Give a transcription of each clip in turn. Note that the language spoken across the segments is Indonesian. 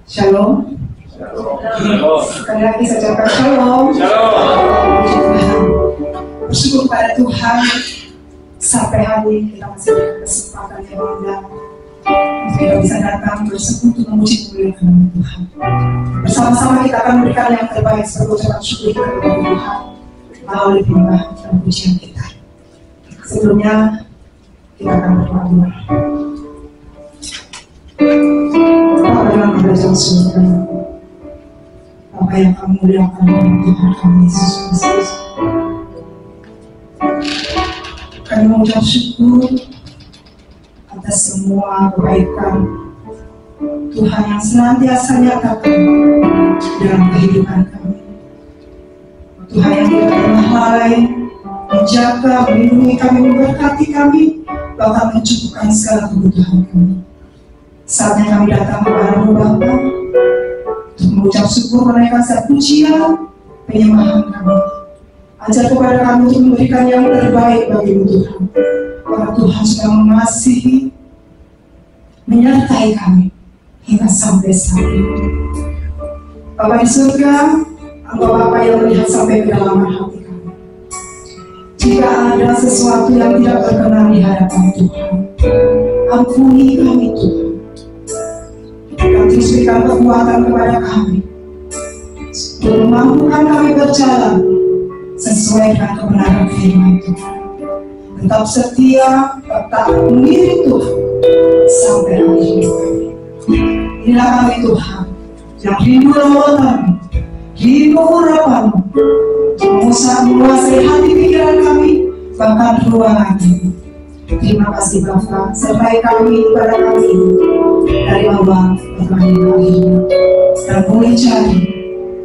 Shalom. Sekali lagi saya ucapkan shalom. Bersyukur pada Tuhan sampai hari ini kita masih ada kesempatan yang indah untuk kita bisa datang bersekutu memuji memuliakan nama Tuhan. Bersama-sama kita akan memberikan yang terbaik sebagai ucapan syukur kita kepada Tuhan melalui firman dan pujian kita. Sebelumnya kita akan berdoa. Bapa dalam kerajaan surga, Bapa yang kami muliakan Tuhan kami Yesus Kristus, kami mengucap syukur atas semua kebaikan Tuhan yang senantiasa nyatakan dalam kehidupan kami. Tuhan yang tidak pernah lalai menjaga, melindungi kami, memberkati kami, bahkan mencukupkan segala kebutuhan kami. Saatnya kami datang kepada Bapa untuk mengucap syukur, menaikkan pujian, penyembahan kami. Ajar kepada kami untuk memberikan yang terbaik bagi Tuhan. Karena Tuhan sudah mengasihi, menyertai kami hingga sampai saat ini. Bapa di surga, Engkau Bapa yang melihat sampai kedalaman hati kami. Jika ada sesuatu yang tidak berkenan di hadapan Tuhan, ampuni kami Tuhan. Dan terus berikan kekuatan kepada kami untuk memampukan kami berjalan sesuai dengan kebenaran firman Tuhan. Tetap setia, tetap mengiring Tuhan sampai akhir hidup kami. Inilah kami Tuhan yang rindu lawan kami, rindu urapan-Mu, menguasai hati pikiran kami, bahkan ruangan kami. Terima kasih Bapa, sertai kami kepada kami dari awal sampai akhir, dan boleh jadi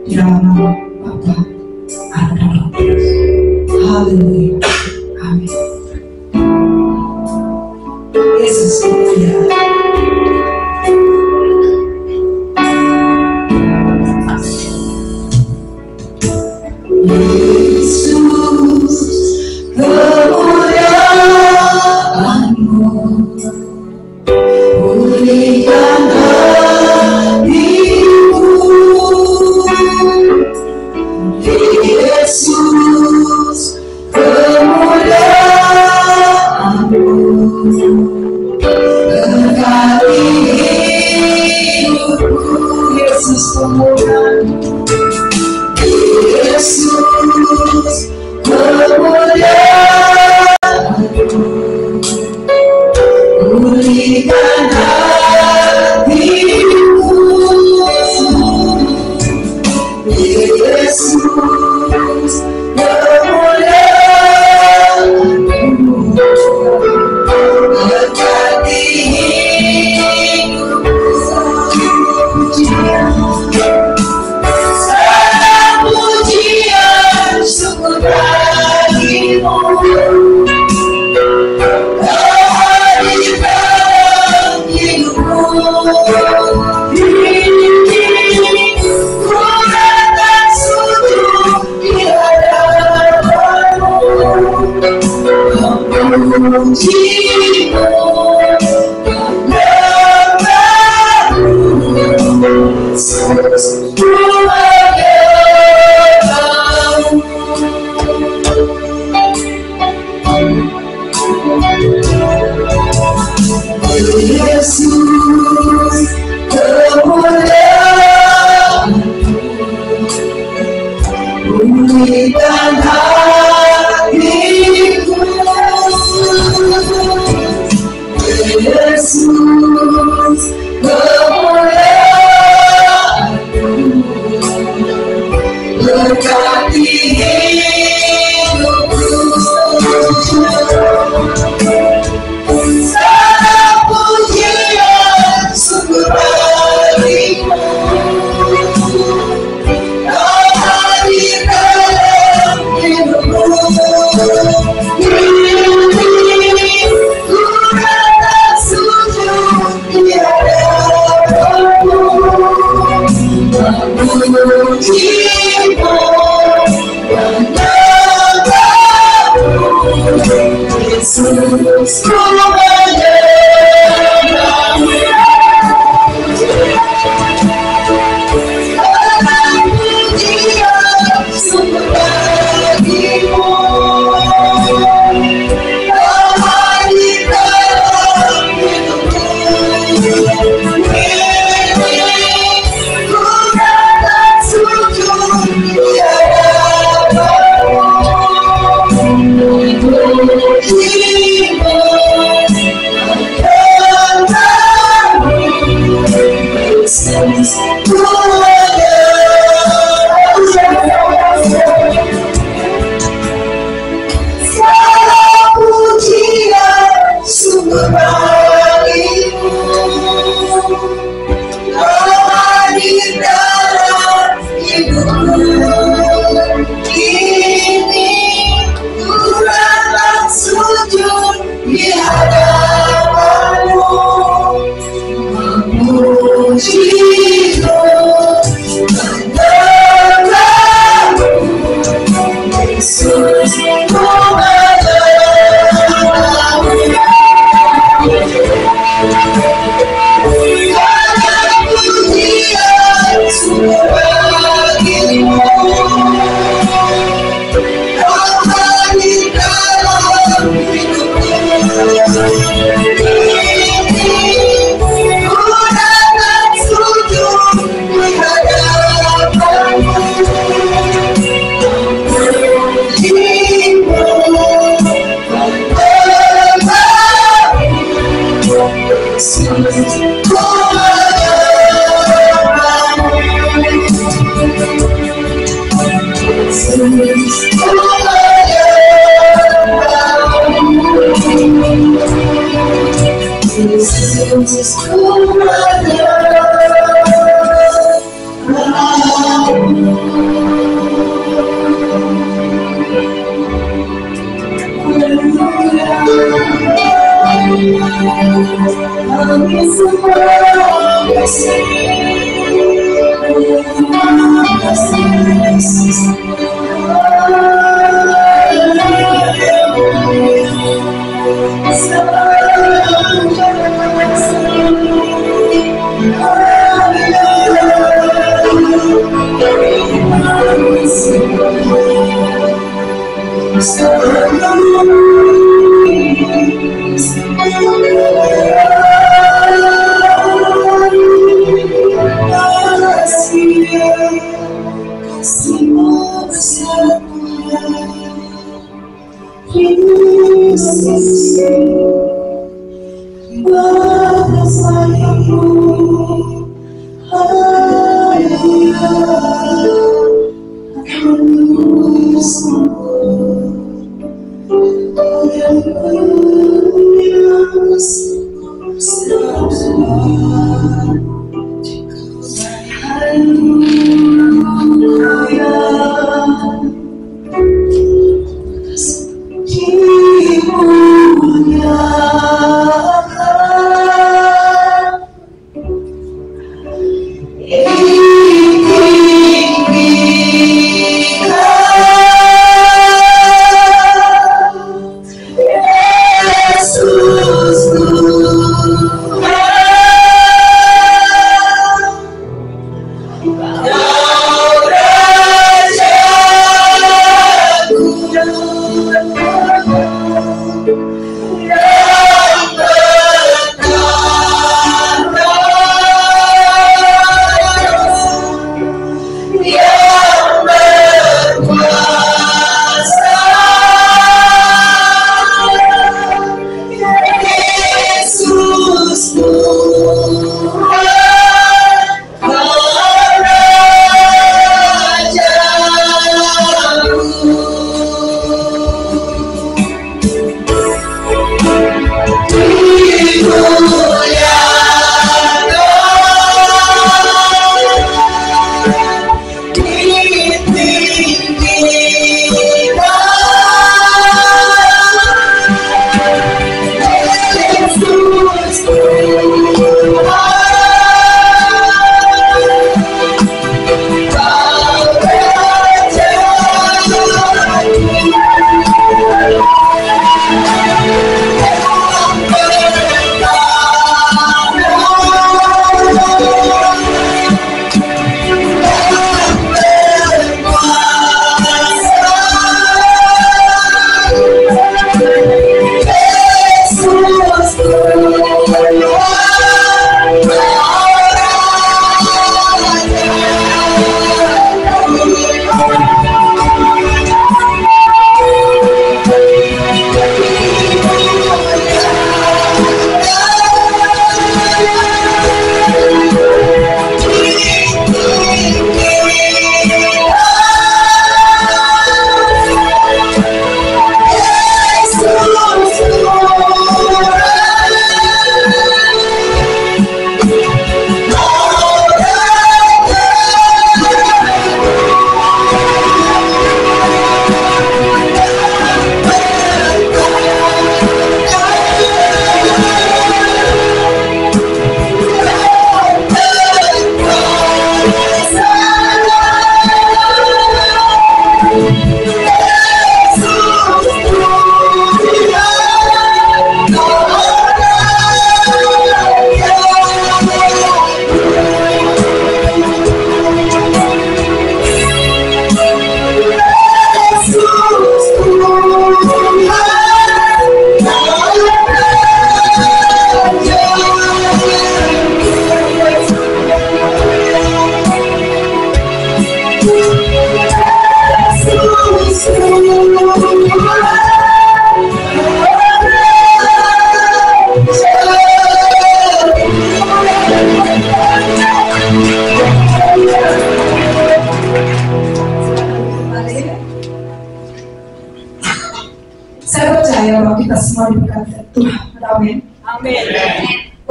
di dalam nama Bapa, Anak dan Roh Kudus. Haleluya. Amin. Yesus mulia.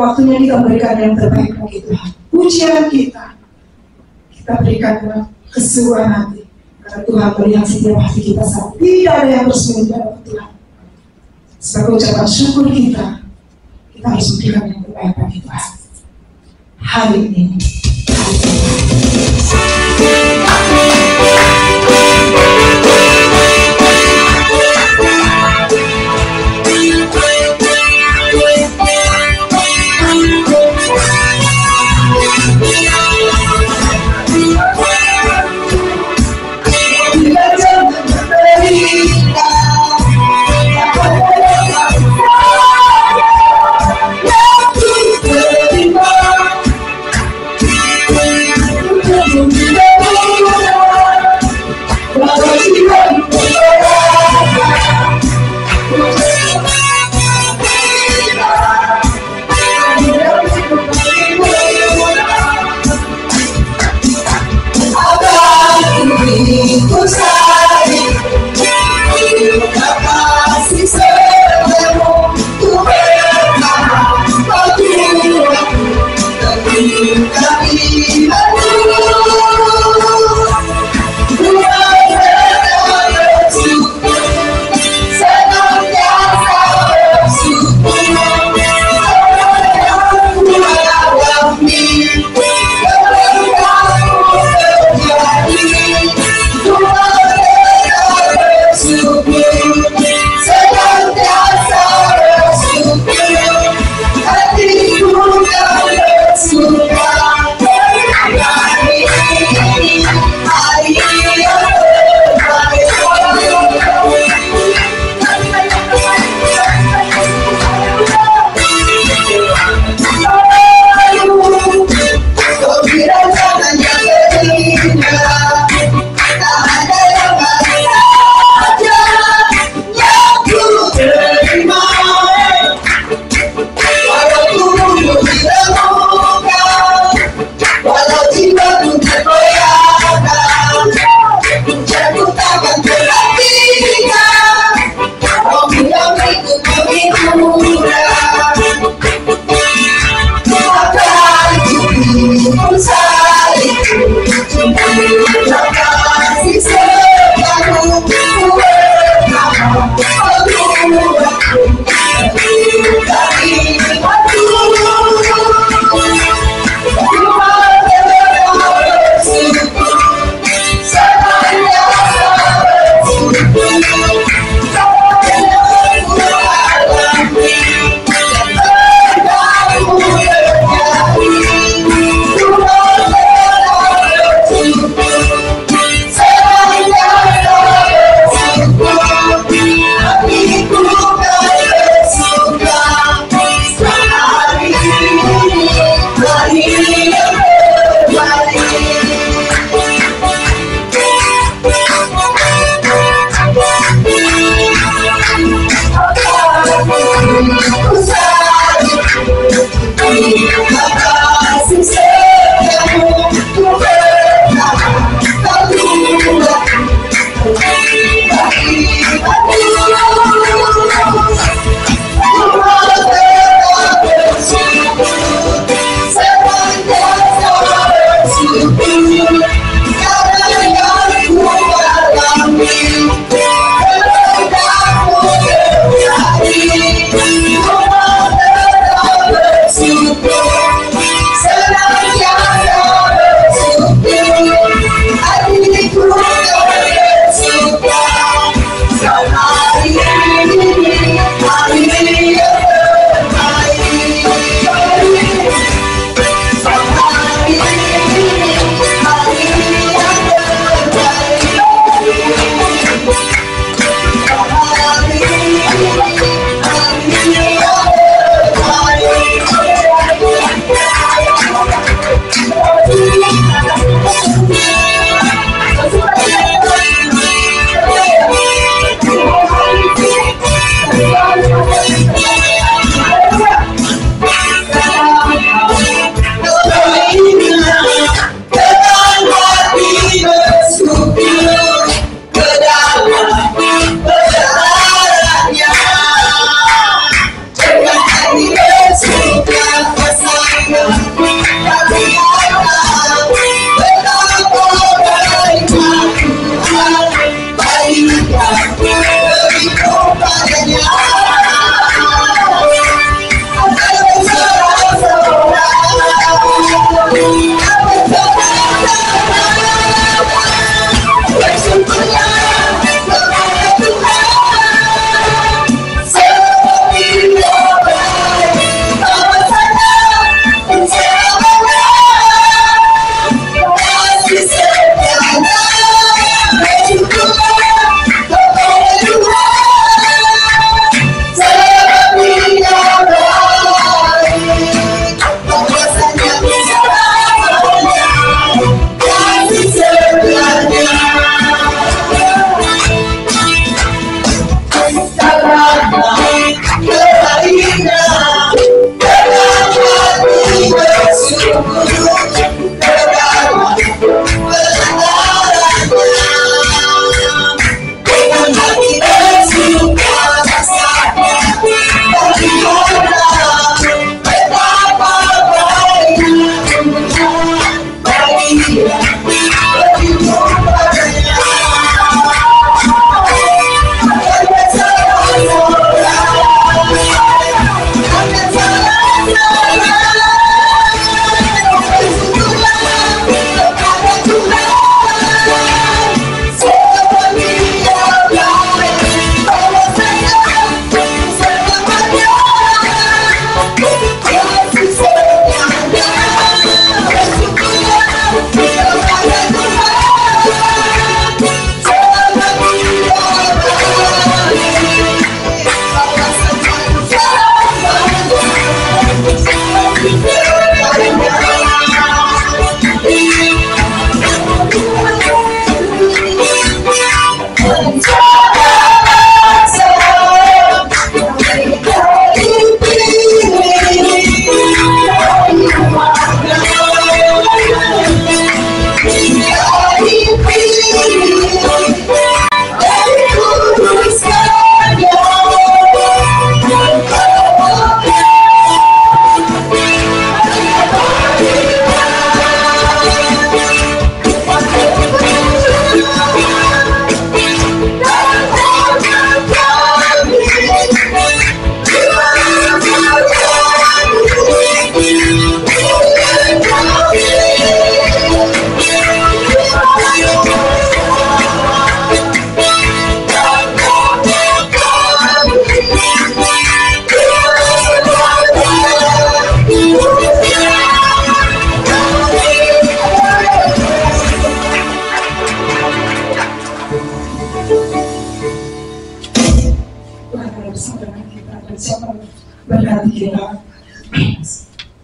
waktunya kita berikan yang terbaik bagi Tuhan. Pujian kita berikan dengan keseluruhan hati. Karena Tuhan melihat setiap hati kita saat tidak ada yang bersembunyi dalam Tuhan. Sebagai ucapan syukur kita harus memberikan yang terbaik bagi Tuhan. Hari ini. You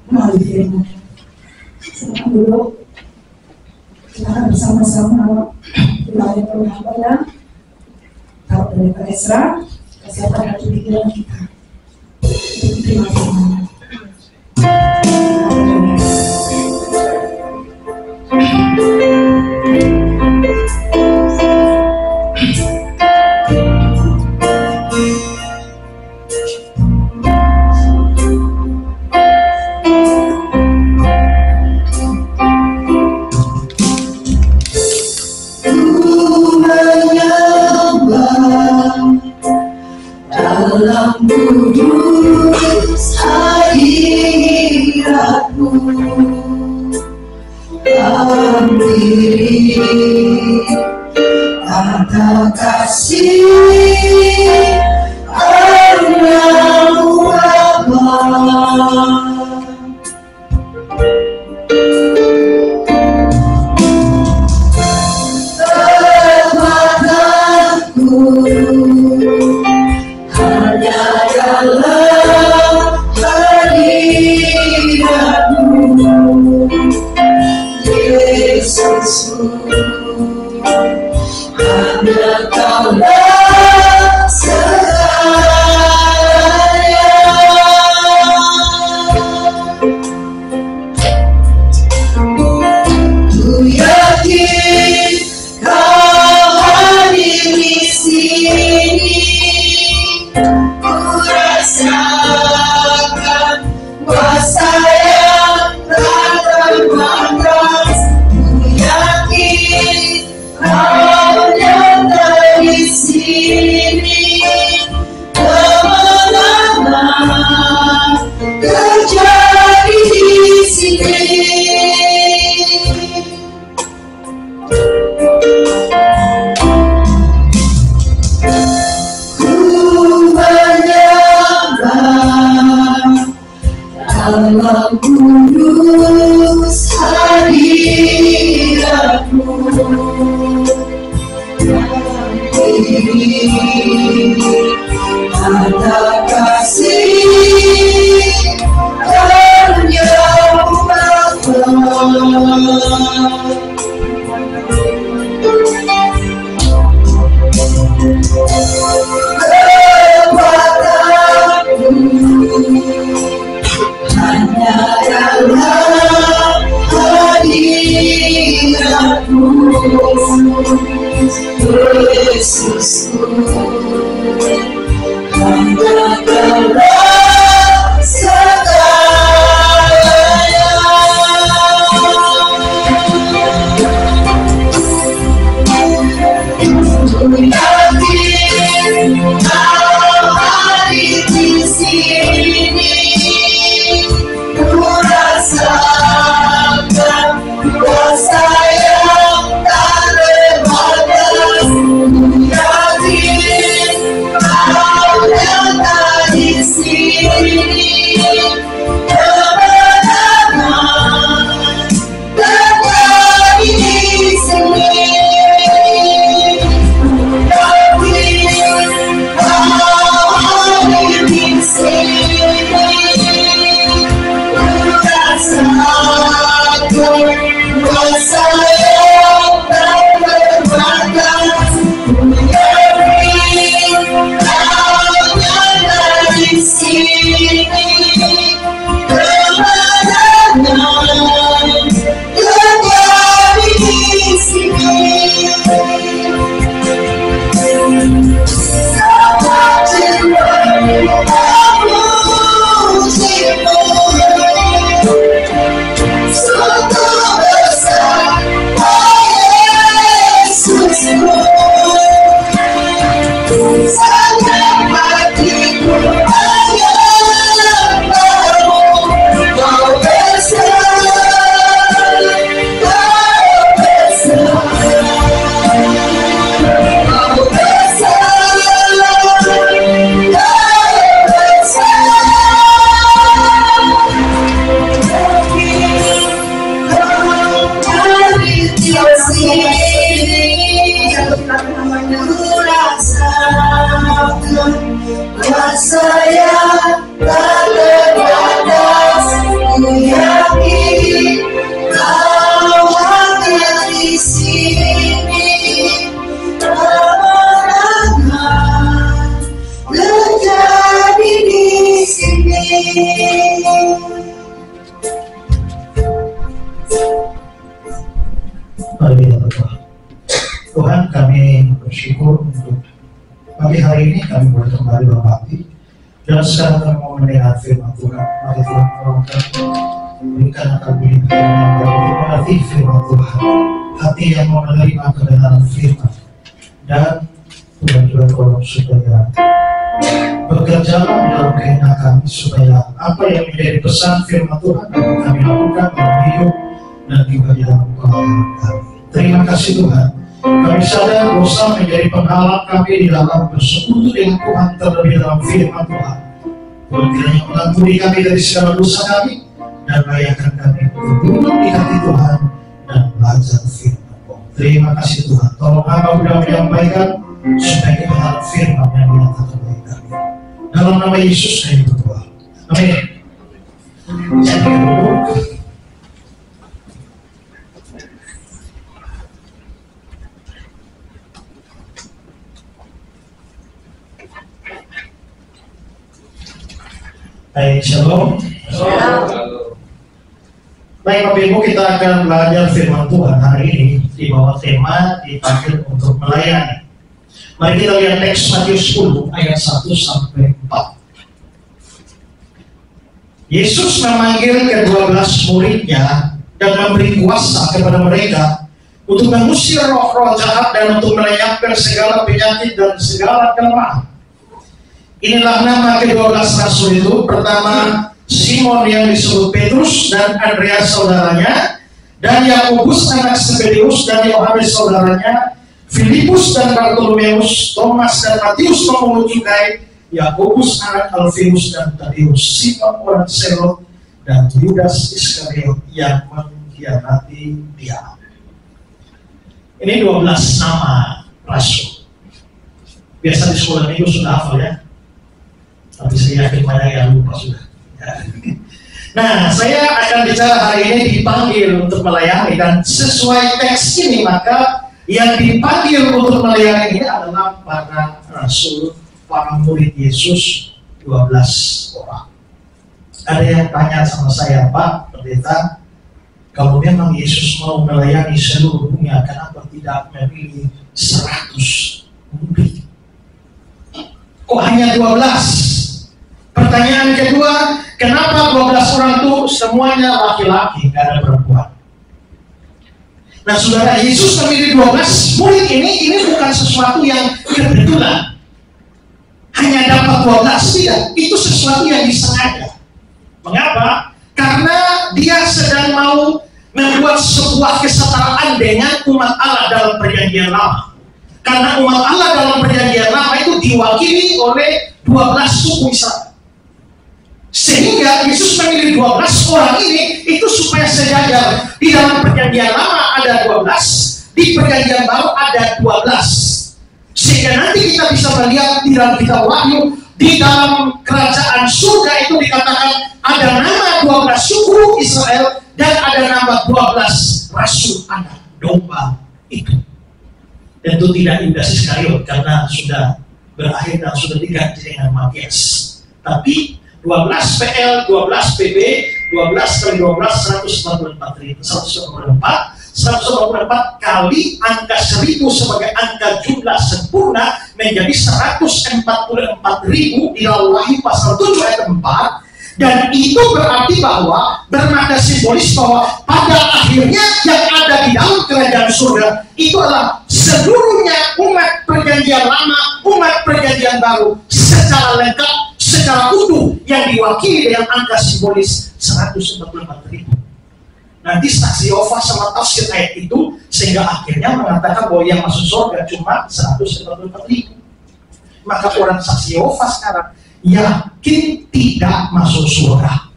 melalui firman. Silakan dulu kita akan bersama-sama belajar berhamba ya. Tahu dari Pak Esra, kesehatan hati pikiran kita. Terima kasih. Dalam kudus hadiratmu, berdiri ada kasih karena-Mu Bapa. Hanya Kaulah segalanya. Ku yakin Kau hadir di sini, ku rasakan kuasa yang tak terbatas. Ku yakin Kau nyata di sini, kemenangan terjadi di sini. Ku menyembah dalam kudus hadirat-Mu. Ada kasih karena-Mu Bapa. Hanya dalam hadirat-Mu, Yesusku, hanya Kaulah segalanya. Ku yakin Kau hadir di sini, ku rasakan kuasa yang tak terbatas. Ku yakin Kau nyata di sini, kemenangan terjadi di sini. Ku yakin Kau hadir di sini, ku rasakan kuasa yang tak terbatas. Ku yakin Kau nyata di sini, kemenangan terjadi di sini. Sama jiwa aku jiwa, suatu besar Yesusku. Sangat hatiku menyembah-Mu, Kau bersama Mari kita berdoa. Tuhan, kami bersyukur untuk pagi hari ini kami boleh kembali berbakti, dan sekarang kami mau mendengar firman Tuhan. Mari Tuhan berikan kami yang mengerti firman Tuhan, hati yang mau menerima kebenaran firman, dan Tuhan juga tolong supaya bekerja dalam kehendak kami, supaya apa yang menjadi pesan firman Tuhan dapat kami lakukan dalam hidup dan juga di dalam pelayanan kami. Terima kasih Tuhan. Kami sadar dosa menjadi penghalang kami di dalam bersekutu dengan Tuhan, terlebih dalam firman Tuhan. Tuhan kiranya mengampuni kami dari segala dosa kami dan layakan kami untuk duduk di hati Tuhan dan belajar firman Tuhan. Terima kasih Tuhan. Tolong hamba sudah menyampaikan supaya kita dalam firman yang dinyatakan bagi kami. Dalam nama Yesus kami berdoa. Amin. Saya duduk. Baik, shalom. Baik, Bapak Ibu, kita akan belajar firman Tuhan hari ini di bawah tema dipanggil untuk melayani. Mari kita lihat teks Matius 10 ayat 1 sampai 4. Yesus memanggil ke-12 muridnya dan memberi kuasa kepada mereka untuk mengusir roh-roh jahat dan untuk melenyapkan segala penyakit dan segala kelemahan. Inilah nama ke-12 rasul itu. Pertama, Simon yang disebut Petrus dan Andreas saudaranya, dan Yakobus anak Zebedeus dan Yohanes saudaranya, Filipus dan Bartolomeus, Thomas dan Matius pemungut cukai, Yakobus anak Alfeus dan Tadeus, Simon orang Selot, dan Yudas Iskariot yang mengkhianati Dia. Ini 12 nama rasul. Biasa di sekolah minggu sudah hafal ya, tapi saya yakin banyak yang lupa sudah. Nah, saya akan bicara hari ini dipanggil untuk melayani, dan sesuai teks ini maka yang dipanggil untuk melayani ini adalah para rasul, para murid Yesus, 12 orang. Ada yang tanya sama saya, Pak Pendeta, kalau memang Yesus mau melayani seluruh dunia, kenapa tidak memilih 100 murid? Kok hanya 12? Pertanyaan kedua, kenapa 12 orang itu semuanya laki-laki, gak ada perempuan? Nah saudara, Yesus memilih 12 murid ini bukan sesuatu yang kebetulan. Hanya dapat 12, tidak. Itu sesuatu yang disengaja. Mengapa? Karena dia sedang mau membuat sebuah kesetaraan dengan umat Allah dalam perjanjian lama. Karena umat Allah dalam perjanjian lama itu diwakili oleh 12 suku Israel. Sehingga Yesus memilih 12 orang ini itu supaya sejajar. Di dalam perjanjian lama ada 12, di perjanjian baru ada 12. Sehingga nanti kita bisa melihat di dalam kitab Wahyu, di dalam kerajaan surga itu dikatakan ada nama 12 suku Israel dan ada nama 12 rasul anak domba itu. Tentu tidak Yudas Iskariot karena sudah berakhir dan sudah diganti dengan Matias. Tapi 12 PL, 12 PB, 12 kali 12, 144 kali angka 1000 sebagai angka jumlah sempurna menjadi 144.000 di dalam Wahyu pasal 7 ayat 4. Dan itu berarti bahwa bermakna simbolis bahwa pada akhirnya yang ada di dalam kerajaan surga itu adalah seluruhnya umat perjanjian lama, umat perjanjian baru secara lengkap, secara utuh yang diwakili dengan angka simbolis 144.000. Nanti saksi Yehova sama tafsir ayat itu sehingga akhirnya mengatakan bahwa yang masuk surga cuma 144.000. Maka orang saksi Yehova sekarang yakin tidak masuk surga.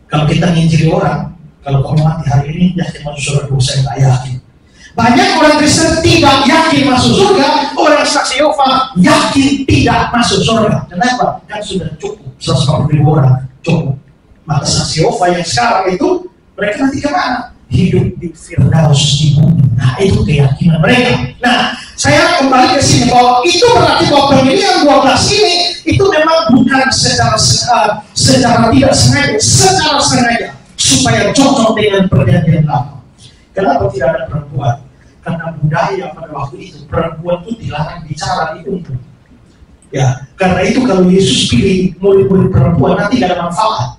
Kalau kita nginjili orang, kalau kamu mati hari ini yakin masuk surga, saya tidak yakin. Banyak orang Kristen tidak yakin masuk surga, orang saksi Yehova yakin tidak masuk surga. Kenapa? Kan sudah cukup 140.000 orang, cukup. Maka saksi Yehova yang sekarang itu mereka nanti kemana? Hidup di Firdaus di bumi. Nah itu keyakinan mereka. Nah saya kembali ke sini bahwa itu berarti bahwa pemilihan 12 ini itu memang bukan secara tidak sengaja, secara sengaja supaya cocok dengan perjanjian lama. Kenapa tidak ada perempuan? Karena budaya pada waktu itu perempuan itu dilarang bicara di umum. Ya, karena itu kalau Yesus pilih murid-murid perempuan nanti tidak ada manfaat.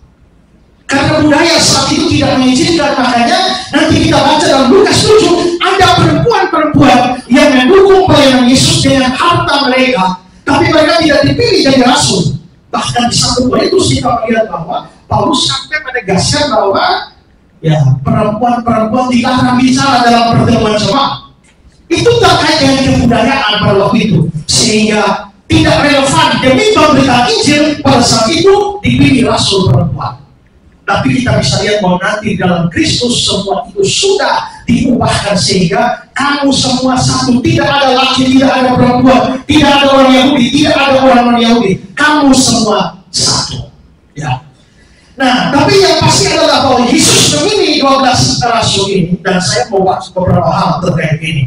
Karena budaya saat itu tidak mengizinkan, makanya nanti kita baca dalam Lukas 7 ada perempuan-perempuan yang mendukung pelayanan Yesus dengan harta mereka, tapi mereka tidak dipilih jadi rasul. Bahkan di satu poin itu kita melihat bahwa Paulus sampai menegaskan bahwa ya perempuan-perempuan dilarang bicara dalam pertemuan jemaat. Itu terkait dengan kebudayaan pada waktu itu, sehingga tidak relevan demi pemberitaan Injil pada saat itu dipilih rasul perempuan. Tapi kita bisa lihat bahwa nanti dalam Kristus semua itu sudah diubahkan sehingga kamu semua satu. Tidak ada laki, tidak ada perempuan, tidak ada orang Yahudi, tidak ada orang non-Yahudi. Kamu semua satu. Ya. Nah, tapi yang pasti adalah bahwa Yesus memilih 12 rasul ini, dan saya mau bahas beberapa hal terkait ini.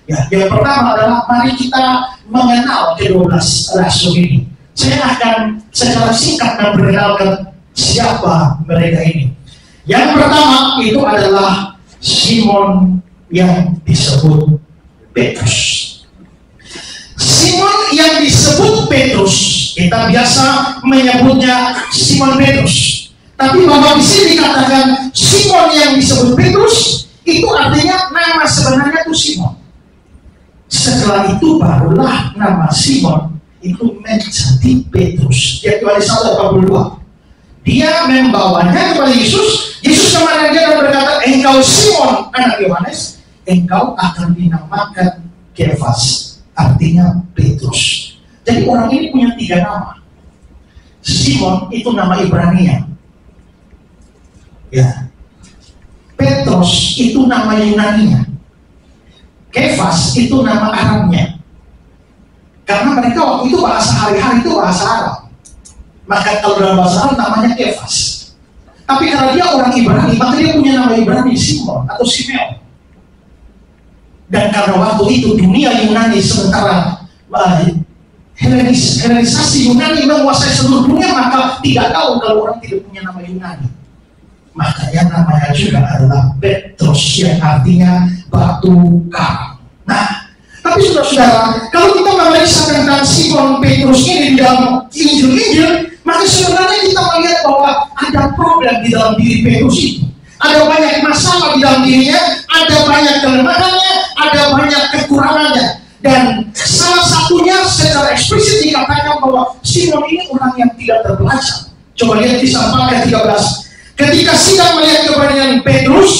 Ya, yang pertama adalah mari kita mengenal ke-12 rasul ini. Saya akan secara singkat memperkenalkan siapa mereka ini. Yang pertama itu adalah Simon yang disebut Petrus. Simon yang disebut Petrus, kita biasa menyebutnya Simon Petrus. Tapi bahwa di sini dikatakan Simon yang disebut Petrus, itu artinya nama sebenarnya itu Simon. Setelah itu barulah nama Simon itu menjadi Petrus. Yaitu Yohanes 1:42. Dia membawanya kepada Yesus. Yesus kepada dia dan berkata, engkau Simon anak Yohanes, engkau akan dinamakan Kefas, artinya Petrus. Jadi orang ini punya 3 nama. Simon itu nama Ibrania. Ya. Petrus itu nama Yunaninya. Kefas itu nama Arabnya. Karena mereka waktu itu bahasa hari-hari itu bahasa Arab. Maka kalau dalam bahasa Arab namanya Kefas. Tapi karena dia orang Ibrani, maka dia punya nama Ibrani Simon atau Simeon. Dan karena waktu itu dunia Yunani sementara Helenisasi Yunani menguasai seluruh dunia, maka tidak tahu kalau orang tidak punya nama Yunani. Makanya namanya juga adalah Petrus yang artinya batu karang. Nah, tapi saudara-saudara, kalau kita memeriksa tentang Simon Petrus ini di dalam Injil-Injil, maka sebenarnya kita melihat bahwa ada problem di dalam diri Petrus itu. Ada banyak masalah di dalam dirinya, ada banyak kelemahannya, ada banyak kekurangannya. Dan salah satunya secara eksplisit dikatakan bahwa Simon ini orang yang tidak terbelajar. Coba lihat di Sampaian 13. Ketika sidang melihat keberanian Petrus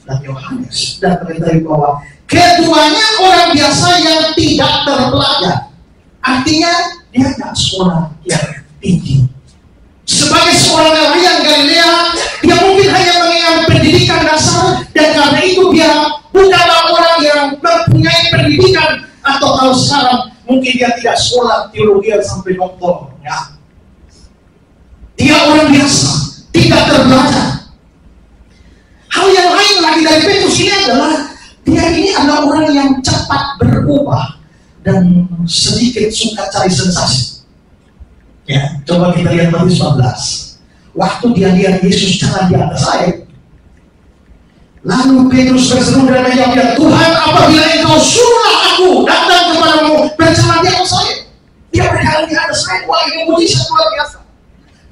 dan Yohanes dan mengetahui bahwa keduanya orang biasa yang tidak terbelajar. Artinya dia tidak sekolah yang tinggi. Sebagai seorang nelayan Galilea, dia mungkin hanya mengenyam pendidikan dasar, dan karena itu dia bukanlah orang yang mempunyai pendidikan, atau kalau sekarang mungkin dia tidak sekolah teologi sampai doktor. Ya. Dia orang biasa, tidak terbelajar. Hal yang lain lagi dari Petrus ini adalah dia ini adalah orang yang cepat berubah dan sedikit suka cari sensasi. Ya, coba kita lihat Matius 14. Waktu dia lihat Yesus jalan di atas air, lalu Petrus berseru dan menjawab, Tuhan, apabila engkau suruhlah aku datang kepadamu berjalan di atas air. Dia berjalan di atas air, wah ini mujizat luar biasa.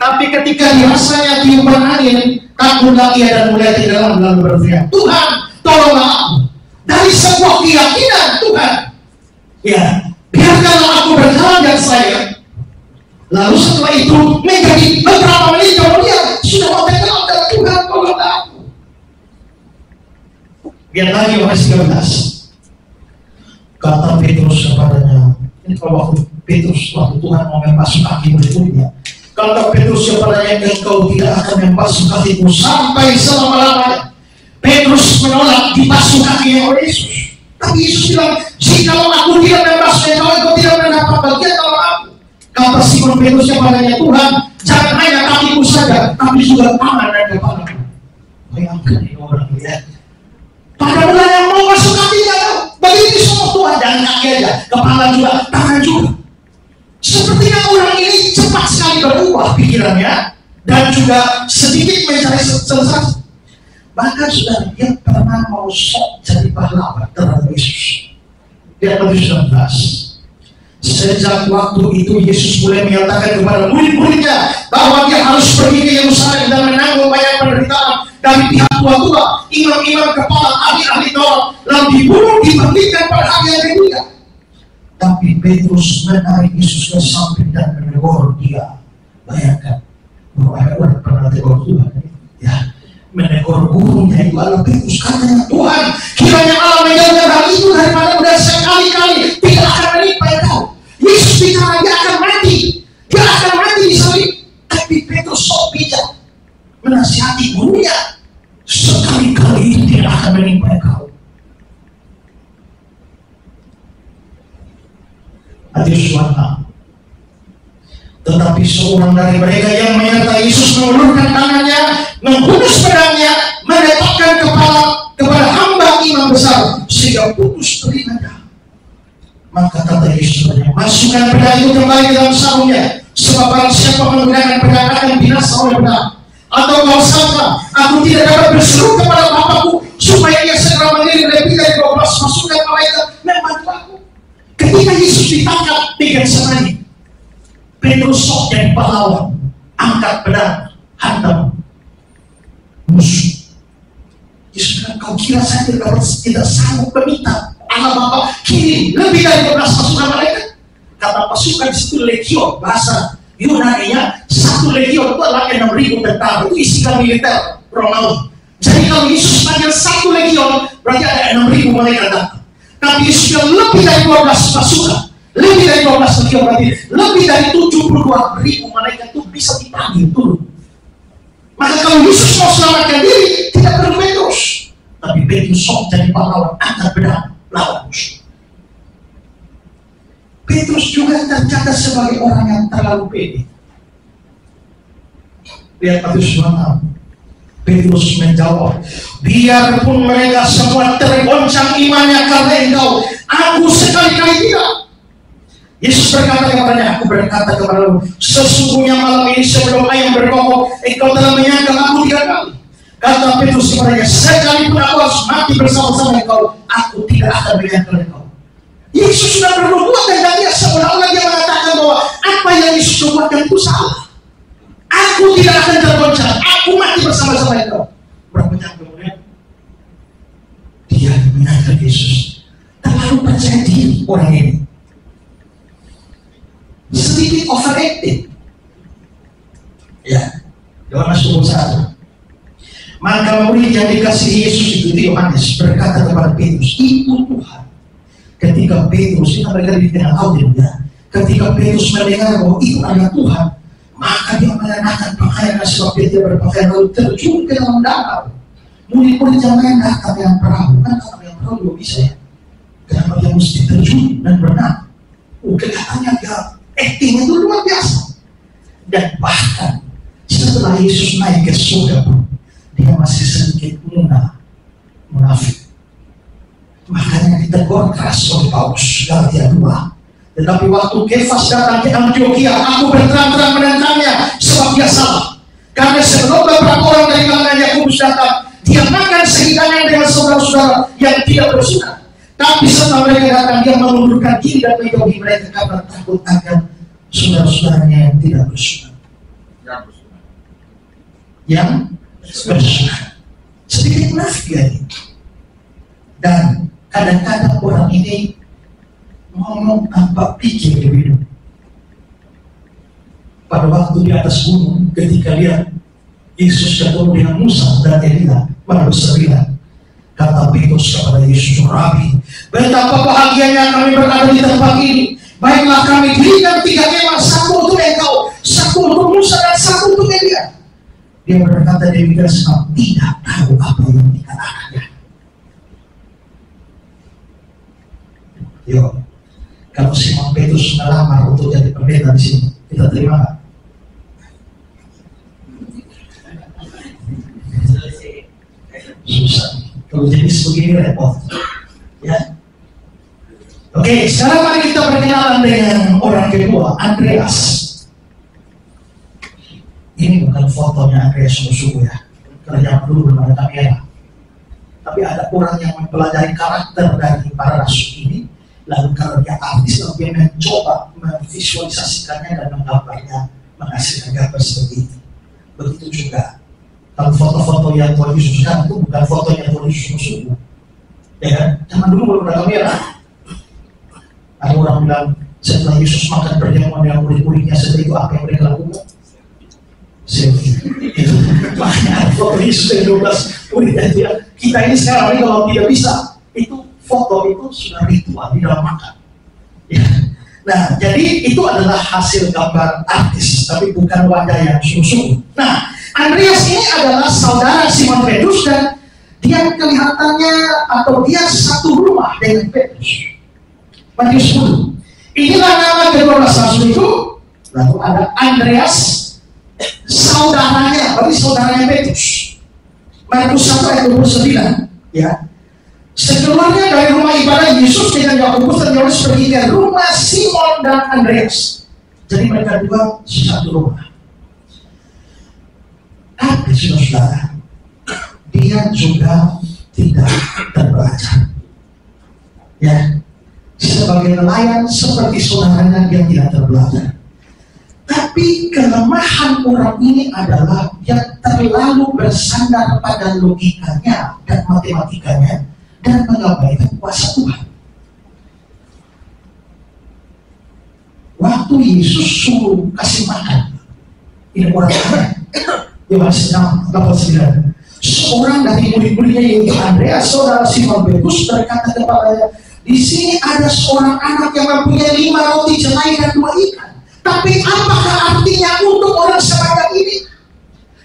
Tapi ketika dirasanya tiupan angin, takutlah ia dan melihat di dalam lalu berteriak, Tuhan, tolonglah aku. Dari sebuah keyakinan Tuhan, ya, biarkanlah aku berjalan di atas air. Lalu setelah itu menjadi beberapa menit kemudian sudah berkata kepada Tuhan, tolonglah aku. Biar lagi Yohanes 13. Kata Petrus kepadanya, ini kalau waktu Petrus, waktu Tuhan mau membasuh kaki murid-muridnya. Kata Petrus kepadanya, engkau tidak akan membasuh kakiku sampai selama-lamanya. Petrus menolak dibasuh kakinya oleh Yesus. Tapi Yesus bilang, jikalau aku tidak membasuhnya, engkau tidak mendapat bagian dalam aku. Kata Simon Petrus kepadanya, Tuhan, jangan hanya kakiku saja, tapi juga tangan dan kepalaku. Bayangkan ini orang lihat. Pada benar yang mau masuk kakinya, begitu semua Tuhan, jangan kaki aja, kepala juga, tangan juga. Sepertinya orang ini cepat sekali berubah pikirannya dan juga sedikit mencari sensasi. Bahkan saudara, dia pernah mau sok jadi pahlawan terhadap Yesus. Lihat Matius 19. Sejak waktu itu Yesus mulai menyatakan kepada murid-muridnya bahwa dia harus pergi ke Yerusalem dan menanggung banyak penderitaan dari pihak tua-tua, imam-imam kepala, ahli-ahli Taurat, lalu dibunuh, dibangkitkan pada hari yang ketiga. Tapi Petrus menarik Yesus ke samping dan menegur dia. Bayangkan bahwa ada orang pernah tegur Tuhan, ya, menegur gurunya itu adalah Petrus. Katanya, Tuhan, kiranya Allah menjauhkan hal itu daripada udah sekali-kali tidak akan menimpa engkau. Yesus bicara dia akan mati, dia akan mati di salib. Tapi Petrus sok bijak menasihati gurunya, sekali-kali itu tidak akan menimpa engkau. Matius 26. Tetapi seorang dari mereka yang menyertai Yesus mengulurkan tangannya, menghunus pedangnya, menetapkan kepala kepada hamba imam besar sehingga putus telinganya. Maka kata Yesus, masukkan pedang itu kembali ke dalam sarungnya, sebab barang siapa menggunakan pedang akan binasa oleh pedang. Atau kau sangka aku tidak dapat berseru kepada Bapakku supaya ia segera mengirim lebih dari 12 pasukan malaikat membantu aku. Ketika Yesus ditangkap di Getsemani, Petrus sok jadi pahlawan, angkat pedang, hantam musuh. Yesus bilang, kau kira saya tidak sanggup meminta Allah Bapa kirim lebih dari 12 pasukan malaikat? Kata pasukan di situ legion, bahasa Yunani-nya satu legion itu adalah 6.000 tentara, itu istilah militer Romawi. Jadi kalau Yesus panggil satu legion, berarti ada 6.000 malaikat datang. Tapi Yesus bilang lebih dari 12 pasukan, lebih dari 12 legion, berarti lebih dari 72.000 malaikat itu bisa dipanggil turun. Maka kalau Yesus mau selamatkan diri, tidak perlu Petrus. Tapi Petrus sok jadi pahlawan, angkat pedang, lawan musuh. Petrus juga tercatat sebagai orang yang terlalu pede. Lihat Matius 26. Petrus menjawab, biarpun mereka semua tergoncang imannya karena engkau, aku sekali-kali tidak. Yesus berkata kepadanya, aku berkata kepadamu, sesungguhnya malam ini sebelum ayam berkokok, engkau telah menyangkal aku 3 kali. Kata Petrus kepadanya, sekalipun aku harus mati bersama-sama engkau, aku tidak akan menyangkal engkau. Yesus sudah bernubuat dan dia seolah-olah dia mengatakan bahwa apa yang Yesus nubuatkan itu salah. Aku tidak akan tergoncang, aku mati bersama-sama engkau. Berapa jam kemudian dia menyangkal Yesus. Terlalu percaya diri orang ini, sedikit overacted. Ya, Yohanes 21. Maka murid yang dikasihi Yesus itu Yohanes berkata kepada Petrus, itu Tuhan. Ketika Petrus, ini mereka di tengah audiens ya, ketika Petrus mendengar bahwa itu adalah Tuhan, maka dia mengenakan pakaian sebab dia berpakaian lalu terjun ke dalam danau. Murid-murid yang lain datang yang perahu, kan kalau yang perahu juga bisa ya. Kenapa dia mesti terjun dan berenang? Kelihatannya dia acting itu luar biasa. Dan bahkan setelah Yesus naik ke surga, dia masih sedikit munafik. Makanya ditegur keras oleh Paulus, Galatia 2. Tetapi waktu Kefas datang ke Antioquia, aku berterang-terang menentangnya sebab dia salah. Karena sebelum beberapa orang dari kalangan Yakobus datang, dia makan sehidangan dengan saudara-saudara yang tidak bersunat. Tapi setelah mereka datang, dia mengundurkan diri dan menjauhi mereka karena takut akan saudara-saudaranya yang tidak bersunat. Yang bersunat. Sedikit munafik ya. Dan kadang-kadang orang ini ngomong tanpa pikir dulu. Pada waktu di atas gunung, ketika lihat Yesus ketemu dengan Musa dan Elia, baru sembilan. Kata Petrus kepada Yesus, Rabi, betapa bahagianya kami berada di tempat ini. Baiklah kami dirikan 3 kemah, satu untuk engkau, satu untuk Musa dan satu untuk Elia. Dia berkata demikian sebab tidak tahu apa yang dikatakannya. Yo, kalau Simon Petrus melamar untuk jadi pendeta di sini, kita terima nggak? Susah. Kalau jenis begini repot, ya. Oke, sekarang mari kita berkenalan dengan orang kedua, Andreas. Ini bukan fotonya Andreas sungguh-sungguh ya. Karena zaman dulu belum ada kamera. Tapi ada orang yang mempelajari karakter dari para rasul ini, lalu kalau dia artis, lalu dia mencoba memvisualisasikannya dan menggambarnya, menghasilkan gambar seperti itu. Begitu juga kalau foto-foto yang Tuhan Yesus kan itu bukan fotonya Tuhan Yesus sungguh-sungguh, ya kan? Zaman dulu belum ada kamera. Ada orang bilang setelah Yesus makan perjamuan dengan murid-muridnya, setelah itu apa yang mereka lakukan? Selfie. Itu makanya foto Yesus yang 12 murid aja. Kita ini sekarang ini kalau tidak bisa, itu foto itu sudah ritual di dalam makan. Ya. Nah, jadi itu adalah hasil gambar artis, tapi bukan wajah yang sungguh-sungguh. Nah, Andreas ini adalah saudara Simon Petrus dan dia kelihatannya atau dia satu rumah dengan Petrus. Matius 10. Inilah nama kedua rasul itu. Lalu ada Andreas, saudaranya, berarti saudaranya Petrus. Markus 1 ayat 29. Ya. Sekeluarnya dari rumah ibadah, Yesus dengan Yakobus dan Yohanes pergi ke rumah Simon dan Andreas. Jadi mereka dua satu rumah. Tapi saudara, dia juga tidak terbelajar. Ya, sebagai nelayan seperti saudaranya dia tidak terbelajar. Tapi kelemahan orang ini adalah dia terlalu bersandar pada logikanya dan matematikanya dan mengabaikan kuasa Tuhan. Waktu Yesus suruh kasih makan, ini orang lain, Yohanes 6:9. Seorang dari murid-muridnya yaitu Andreas, saudara Simon Petrus, berkata kepadanya, di sini ada seorang anak yang mempunyai 5 roti jelai dan 2 ikan. Tapi apakah artinya untuk orang sebanyak ini?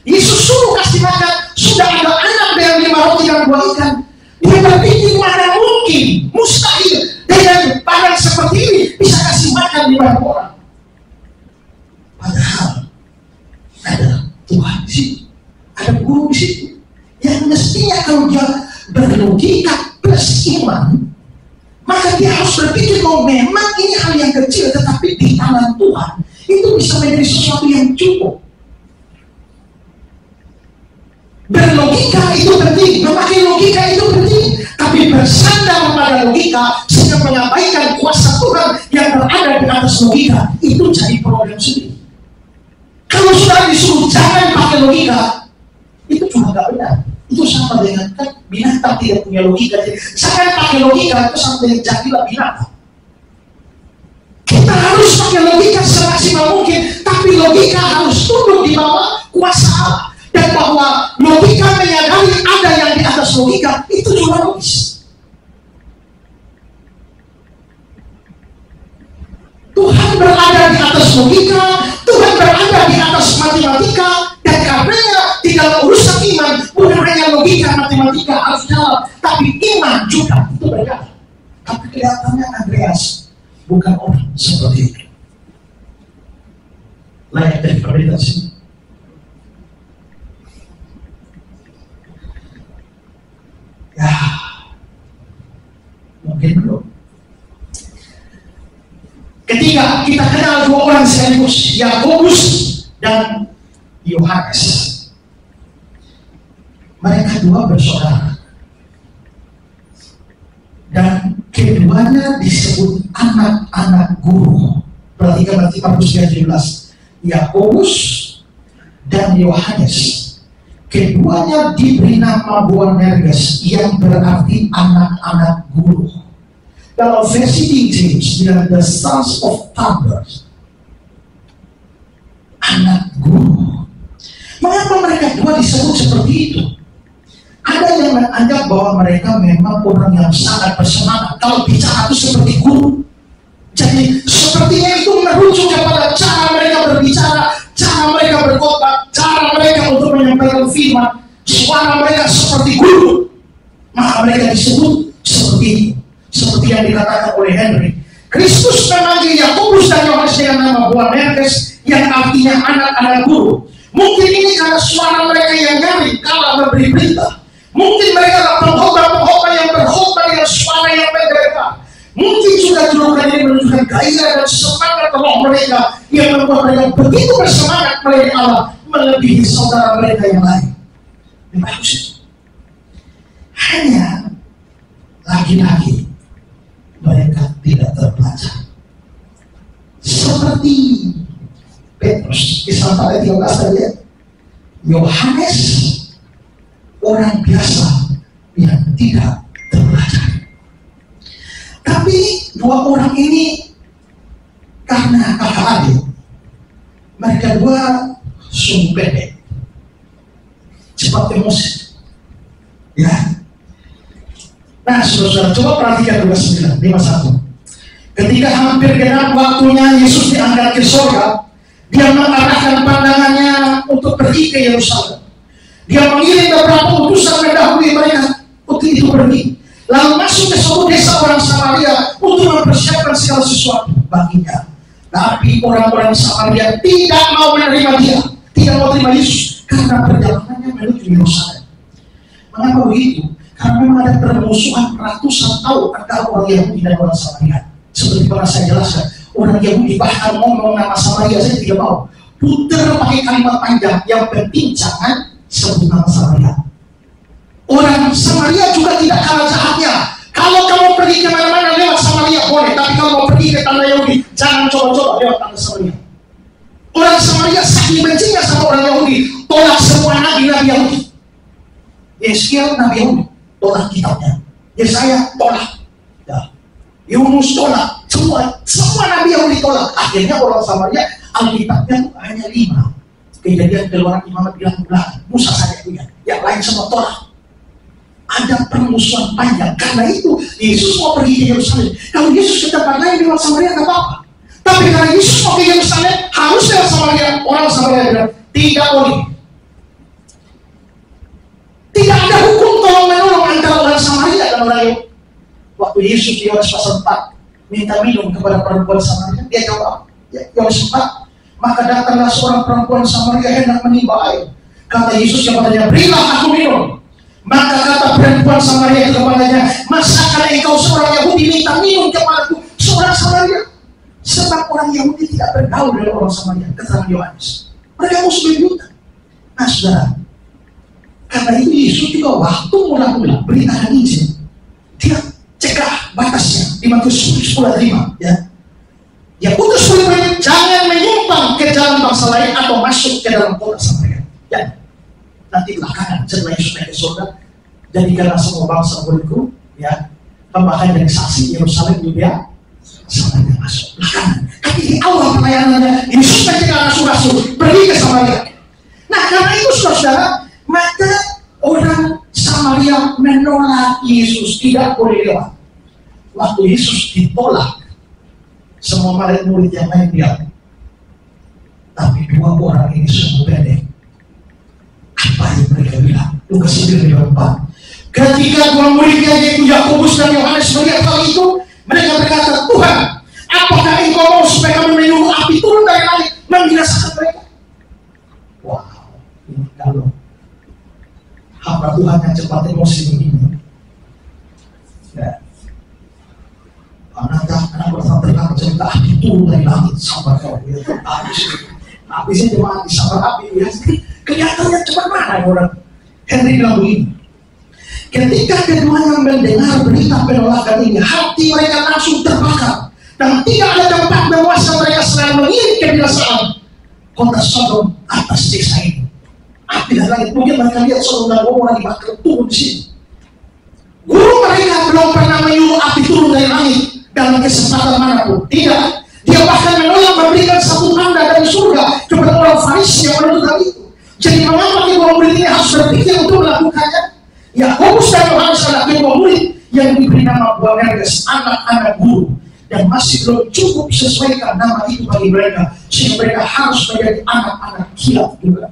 Yesus suruh kasih makan, sudah ada anak dengan 5 roti dan 2 ikan. Dia berpikir mana mungkin, mustahil dengan badan seperti ini bisa kasih makan 5 orang. Padahal ada Tuhan di situ, ada guru di situ. Yang mestinya kalau dia berlogika plus iman, maka dia harus berpikir bahwa memang ini hal yang kecil, tetapi di tangan Tuhan itu bisa menjadi sesuatu yang cukup. Berlogika itu penting, memakai logika itu penting, tapi bersandar pada logika sehingga mengabaikan kuasa Tuhan yang berada di atas logika, itu jadi problem sendiri. Kalau sudah disuruh jangan pakai logika, itu juga nggak benar. Itu sama dengan kan binatang tidak punya logika. Jadi, jangan pakai logika, itu sama dengan jadilah binatang. Kita harus pakai logika semaksimal mungkin, tapi logika harus tunduk di bawah kuasa Allah. Dan bahwa logika menyadari ada yang di atas logika, itu juga logis. Tuhan berada di atas logika, Tuhan berada di atas matematika, dan karenanya di dalam urusan iman, bukan hanya logika matematika harus jalan, tapi iman juga itu berjalan. Tapi kelihatannya Andreas bukan orang seperti itu. Layak dari perbedaan sini. Ya, mungkin belum. Ketiga, kita kenal 2 orang sekaligus, Yakobus dan Yohanes. Mereka 2 bersaudara. Dan keduanya disebut anak-anak guru. Perhatikan berarti Markus 17. Yakobus dan Yohanes. Keduanya diberi nama Boanerges yang berarti anak-anak guru. Dalam versi King James, dia the sons of thunders, anak guru. Mengapa mereka 2 disebut seperti itu? Ada yang menganggap bahwa mereka memang orang yang sangat bersemangat kalau bicara itu seperti guru. Jadi sepertinya itu merujuk kepada cara mereka berbicara, cara mereka berkhotbah, cara mereka untuk menyampaikan firman, suara mereka seperti guru. Maka mereka disebut seperti itu. Seperti yang dikatakan oleh Henry, Kristus memanggil Yakobus dan Yohanes dengan nama Boanerges yang artinya anak-anak guru. Mungkin ini karena suara mereka yang nyaring kala memberi berita. Mungkin mereka adalah pengkhotbah-pengkhotbah yang berkhotbah dengan suara yang menggelegar. Mungkin juga julukan ini menunjukkan gairah dan semangat roh mereka yang membuat mereka begitu bersemangat melihat Allah melebihi saudara mereka yang lain. bagus itu. Hanya lagi-lagi mereka tidak terpelajar. Seperti Petrus, kisah 4:13 tadi, Yohanes orang biasa yang tidak terpelajar. Tapi dua orang ini karena kakak adik, mereka dua sungguh pendek, cepat emosi. Ya. Nah, saudara, coba perhatikan 29:51. Ketika hampir genap waktunya Yesus diangkat ke surga, dia mengarahkan pandangannya untuk pergi ke Yerusalem. Dia mengirim beberapa utusan mendahului mereka untuk itu pergi. Lalu masuk ke suatu desa orang Samaria untuk mempersiapkan segala sesuatu baginya. Tapi orang-orang Samaria tidak mau menerima dia, tidak mau terima Yesus karena perjalanannya menuju Yerusalem. Mengapa begitu? Karena memang ada permusuhan ratusan tahun antara orang Yahudi dan orang Samaria. Seperti pernah saya jelaskan, orang Yahudi bahkan ngomong nama Samaria saya tidak mau. Putar pakai kalimat panjang, yang penting jangan sebut nama Samaria. Orang Samaria juga tidak kalah jahatnya. Kalau kamu pergi kemana-mana lewat Samaria boleh, tapi kalau mau pergi ke tanah Yahudi, jangan coba-coba lewat tanah Samaria. Orang Samaria saking bencinya sama orang Yahudi, tolak semua nabi-nabi Yahudi. Yeskiel nabi Yahudi, tolak kitabnya. Yesaya tolak, ya. Yunus tolak, semua nabi Yahudi tolak. Akhirnya orang Samaria Alkitabnya itu hanya 5. Kejadian Keluaran Imam bilang Musa saja punya, yang lain semua tolak. Ada permusuhan panjang. Karena itu Yesus mau pergi ke Yerusalem. Kalau Yesus ke tempat lain lewat Samaria tidak apa-apa. Tapi karena Yesus mau ke Yerusalem harus lewat Samaria. Orang Samaria bilang tidak boleh. Tidak ada hukum tolong menolong antara orang Samaria dan orang Yahudi. Waktu Yesus di Yohanes pasal 4 minta minum kepada perempuan Samaria, dia jawab, Yohanes 4, maka datanglah seorang perempuan Samaria hendak menimba air. Kata Yesus kepadanya, berilah aku minum. Maka kata perempuan Samaria itu kepadanya, masakan engkau seorang Yahudi minta minum kepadaku seorang Samaria? Sebab orang Yahudi tidak bergaul dengan orang Samaria. Keterangan Yohanes, mereka musuh bebuyutan. Nah saudara, karena itu Yesus juga waktu mula-mula beritakan Injil, dia cegah batasnya di Matius 10:5, ya. Ya putus murid-murid jangan menyimpang ke jalan bangsa lain atau masuk ke dalam kota Samaria. Ya. Nanti belakangan setelah Yesus naik ke surga, jadikanlah semua bangsa muridku, ya. Kamu akan jadi saksi Yerusalem juga, Samaria masuk belakangan. Tapi di awal pelayanannya Yesus mencegah rasul-rasul pergi ke Samaria. Nah karena itu saudara, maka orang Samaria menolak Yesus, tidak boleh lewat. Waktu Yesus ditolak, semua murid yang lain diam. Tapi 2 orang ini sungguh pendek. Apa yang mereka bilang? Lukas 9:4. Ketika 2 muridnya yaitu Yakobus dan Yohanes melihat hal itu, mereka berkata, Tuhan, apakah engkau mau supaya kami menyuruh api turun dari langit membinasakan mereka? Wow, ini kalau hamba Tuhan yang cepat emosi begini, ya. Anak bertanya terkata cerita api turun dari langit sabar kau, ya. Api sih cuma mati sabar api, ya. Kelihatannya cepat mana orang. Henry bilang begini, ketika keduanya mendengar berita penolakan ini, hati mereka langsung terbakar dan tidak ada tempat memuaskan mereka selain mengirim kebinasaan kota Sodom atas desa ini. Api dan langit, mungkin mereka lihat Sodom dan Gomora dibakar turun di sini. Guru mereka belum pernah menyuruh api turun dari langit dalam kesempatan manapun. Tidak, dia bahkan menolak memberikan satu tanda dari surga kepada orang Farisi yang menuntut hal itu. Jadi mengapa kedua murid ini harus berpikir untuk melakukannya? Yakobus dan Yohanes adalah kedua murid yang diberi nama Boanerges, anak-anak guru, dan masih belum cukup sesuaikan nama itu bagi mereka, sehingga mereka harus menjadi anak-anak kilat juga.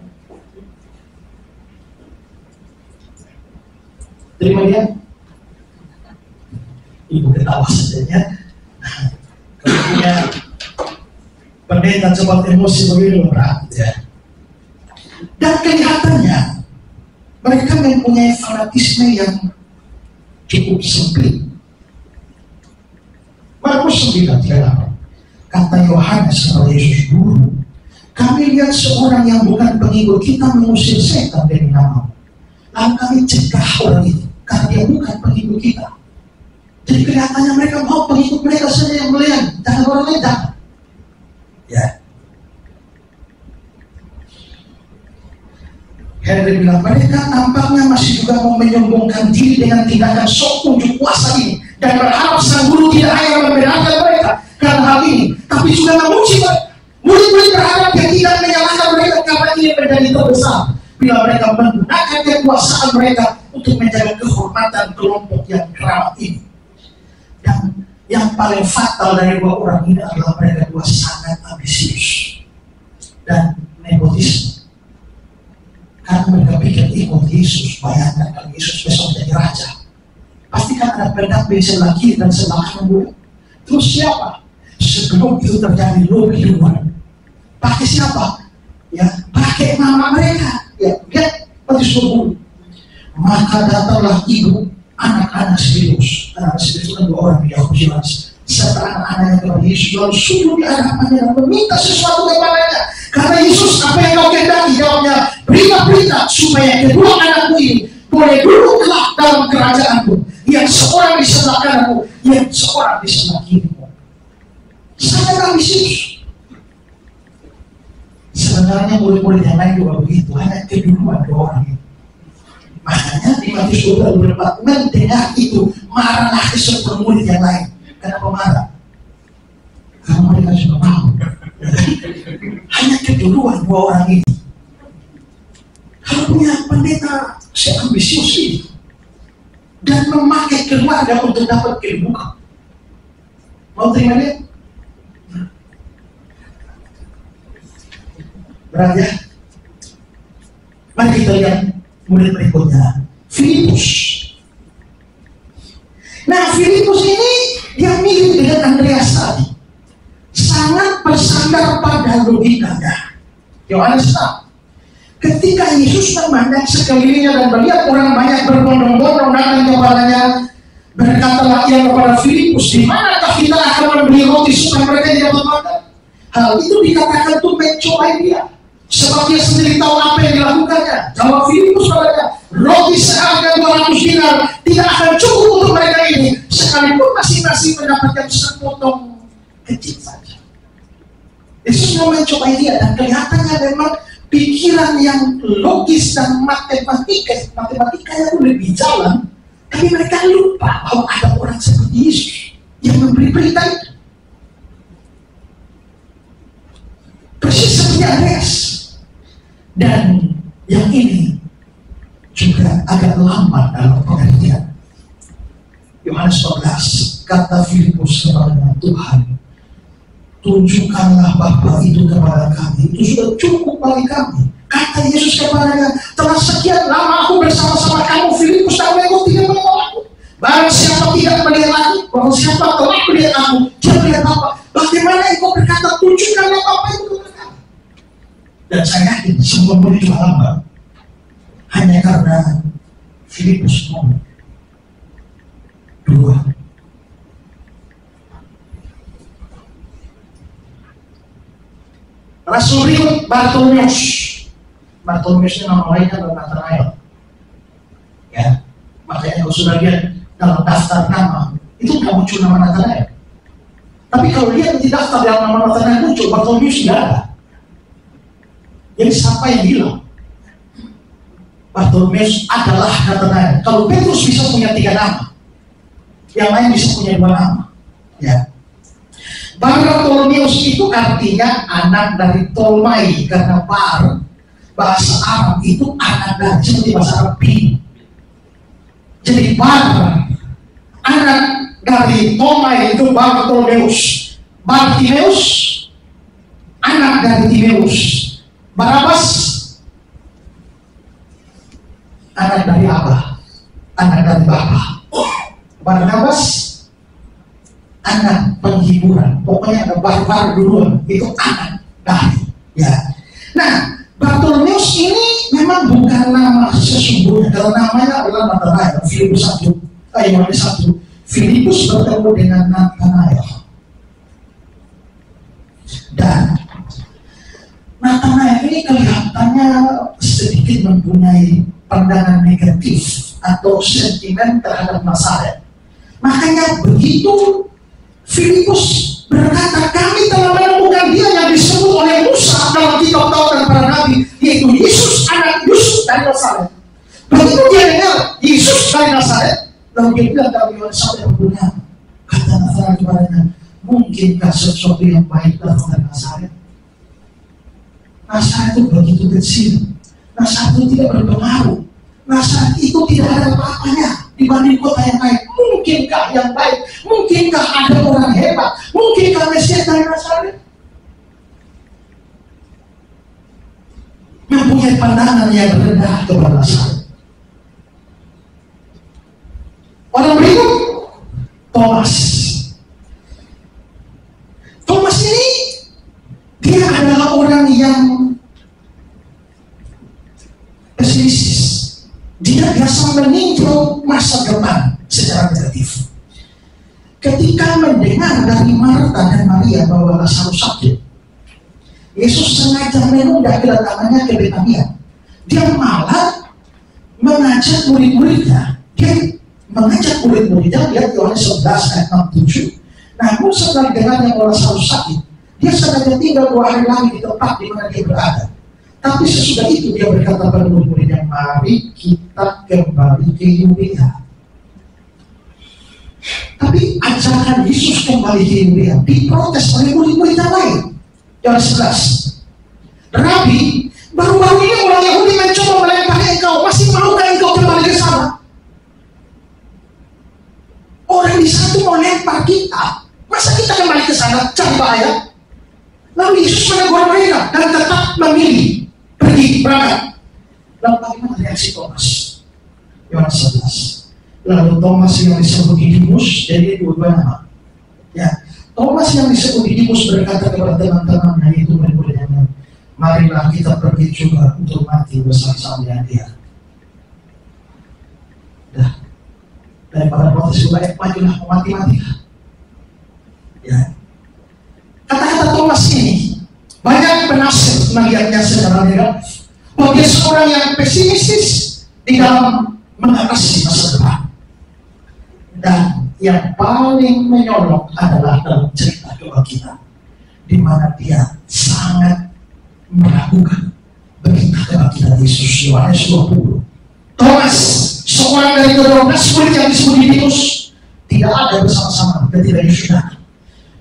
Terima dia. Ibu ketawa saja. Kalau punya pendeta cepat emosi begini berat, ya. Dan kelihatannya mereka mempunyai fanatisme yang cukup sempit. Markus 9:38, kata Yohanes kepada Yesus, Guru, kami lihat seorang yang bukan pengikut kita mengusir setan dari namamu, lalu kami cegah orang itu karena dia bukan pengikut kita. Jadi kelihatannya mereka mau pengikut mereka saja yang melayani, jangan orang lain jangan. Ya. Henry bilang, mereka tampaknya masih juga mau menyombongkan diri dengan tindakan sok unjuk kuasa ini dan berharap sang guru tidak hanya membenarkan mereka karena hal ini, tapi juga memuji mereka. Murid-murid berharap dia tidak menyalahkan mereka karena ini menjadi terbesar bila mereka menggunakan kekuasaan mereka untuk menjaga kehormatan kelompok yang keramat ini. Dan yang paling fatal dari dua orang ini adalah mereka dua sangat ambisius dan nepotisme. Karena mereka pikir ikut Yesus, bayangkan kalau Yesus besok jadi raja, pasti kan ada pendamping sebelah kiri dan sebelah kanan dulu. Terus siapa? Sebelum itu terjadi lobby duluan. Pakai siapa? Ya, pakai mama mereka. Ya, lihat pada subuh. Maka datanglah ibu anak-anak Spirus. Anak Spirus kan dua orang di Yakobus, serta anak-anaknya kepada Yesus, lalu sujud di hadapannya dan meminta sesuatu kepadanya. Karena Yesus, apa yang kau kehendaki? Jawabnya, berita supaya kedua anakmu ini boleh duduk kelak dalam kerajaanku, yang seorang di sebelah kananmu, yang seorang di sebelah kirimu. Sangat ambisius. Sebenarnya murid-murid yang lain juga begitu, hanya keduluan dua orang itu. Makanya di Matius 24 mendengar itu marahlah kesemua murid yang lain. Kenapa marah? Karena mereka juga mau. Hanya keduluan dua orang ini. Kalau punya pendeta seambisius ini dan memakai keluarga untuk dapat kehidupan, mau terima dia? Berat ya? Mari kita lihat murid berikutnya, Filipus. Nah, Filipus ini dia mirip dengan Andreas tadi, sangat bersandar pada logikanya. Yohanes 6. Ketika Yesus memandang sekelilingnya dan melihat orang banyak berbondong-bondong datang kepadanya, berkatalah ia kepada Filipus, di manakah kita akan membeli roti supaya mereka tidak makan? Hal itu dikatakan untuk mencobai dia, sebab dia sendiri tahu apa yang dilakukannya. Jawab Filipus padanya, roti seharga 200 dinar tidak akan cukup untuk mereka ini, sekalipun masing-masing mendapatkan sepotong kecil saja. Yesus mau mencobai dia dan kelihatannya memang pikiran yang logis dan matematika yang lebih jalan, tapi mereka lupa bahwa ada orang seperti Yesus yang memberi berita itu. Persis seperti Andreas. Dan yang ini juga agak lambat dalam pengertian. Yohanes 14, kata Filipus kepada Tuhan, tunjukkanlah Bapa itu kepada kami, itu sudah cukup bagi kami. Kata Yesus kepadanya, telah sekian lama aku bersama-sama kamu Filipus, dan engkau tidak mengenal aku. Barang siapa tidak melihat aku, barang siapa telah melihat aku, dia melihat Bapa. Bagaimana engkau berkata tunjukkanlah Bapa itu kepada kami? Dan saya yakin semua murid juga lambat, hanya karena Filipus mau. Dua, Rasul berikut Bartolomeus. Bartolomeus ini nama lainnya adalah Nathanael. Ya, makanya kalau sudah lihat dalam daftar nama itu nggak muncul nama Nathanael. Tapi kalau lihat di daftar dalam nama Nathanael muncul, Bartolomeus tidak ada. Jadi siapa yang hilang? Bartolomeus adalah Nathanael. Kalau Petrus bisa punya 3 nama, yang lain bisa punya 2 nama. Ya. Bartolomeus itu artinya anak dari Tolmai, karena bahasa Arab itu anak dari, seperti bahasa Arab bin. Jadi anak dari Tolmai itu Bartolomeus. Bartimeus anak dari Timeus. Barabas anak dari Abah, anak dari Bapa. Barnabas anak penghiburan, pokoknya ada barbar duluan, itu anak dari. Ya. Nah, Bartolomeus ini memang bukan nama sesungguhnya, kalau namanya adalah Nathanael. Filipus 1, Yohanes 1, Filipus bertemu dengan Nathanael. Dan Nathanael ini kelihatannya sedikit mempunyai pandangan negatif atau sentimen terhadap Nazaret. Makanya begitu Filipus berkata, kami telah menemukan dia yang disebut oleh Musa dalam kitab Taurat dan para nabi, yaitu Yesus anak Yusuf dari Nazaret. Begitu dia dengar Yesus dari Nazaret, lalu dia bilang dalam Yohanes 1:26, kata Nazaret kepadanya, mungkinkah sesuatu yang baik datang dari Nazaret? Nazaret itu begitu kecil, Nazaret itu tidak berpengaruh, Nazaret itu tidak ada apa-apanya dibanding kota yang lain. Mungkinkah yang baik? Mungkinkah ada orang hebat? Mungkinkah Mesias dari Nazaret? Mempunyai pandangan yang rendah kepada Nazaret. Orang berikut, Thomas. Thomas ini dia adalah orang yang pesimis. Dia biasa meninjau masa depan secara negatif. Ketika mendengar dari Marta dan Maria bahwa Lazarus sakit, Yesus sengaja menunda kedatangannya ke Betania. Dia malah mengajak murid-muridnya. Dia mengajak murid-muridnya, lihat Yohanes 11 ayat 67. Namun setelah dengarnya bahwa Lazarus sakit, dia sengaja tinggal 2 hari lagi di tempat di mana dia berada. Tapi sesudah itu dia berkata pada murid-muridnya, mari kita kembali ke Yudea. Tapi ajaran Yesus kembali ke Yudea diprotes oleh murid-murid yang lain. Yohanes 11, Rabi, baru-baru ini orang Yahudi mencoba melempari engkau, masih maukah engkau kembali ke sana? Orang di sana mau lempar kita, masa kita kembali ke sana cari bahaya? Lalu Yesus menegur mereka dan tetap memilih pergi berangkat. Lalu bagaimana reaksi Thomas? Yohanes 11. Lalu Thomas yang disebut Didimus, jadi dua nama. Ya, Thomas yang disebut Didimus berkata kepada teman-temannya itu murid-muridnya, marilah kita pergi juga untuk mati bersama-sama dengan dia. Dah, daripada protes baik, majulah mati-mati. Ya, kata-kata Thomas ini banyak penafsir melihatnya secara negatif. Bahwa dia seorang yang pesimistis di dalam mengatasi masa depan. Dan yang paling menyolok adalah dalam cerita kebangkitan, di mana dia sangat meragukan berita kebangkitan Yesus. Yohanes 20. Thomas, seorang dari 12 murid yang disebut Didimus, tidak ada bersama-sama ketika Yesus datang.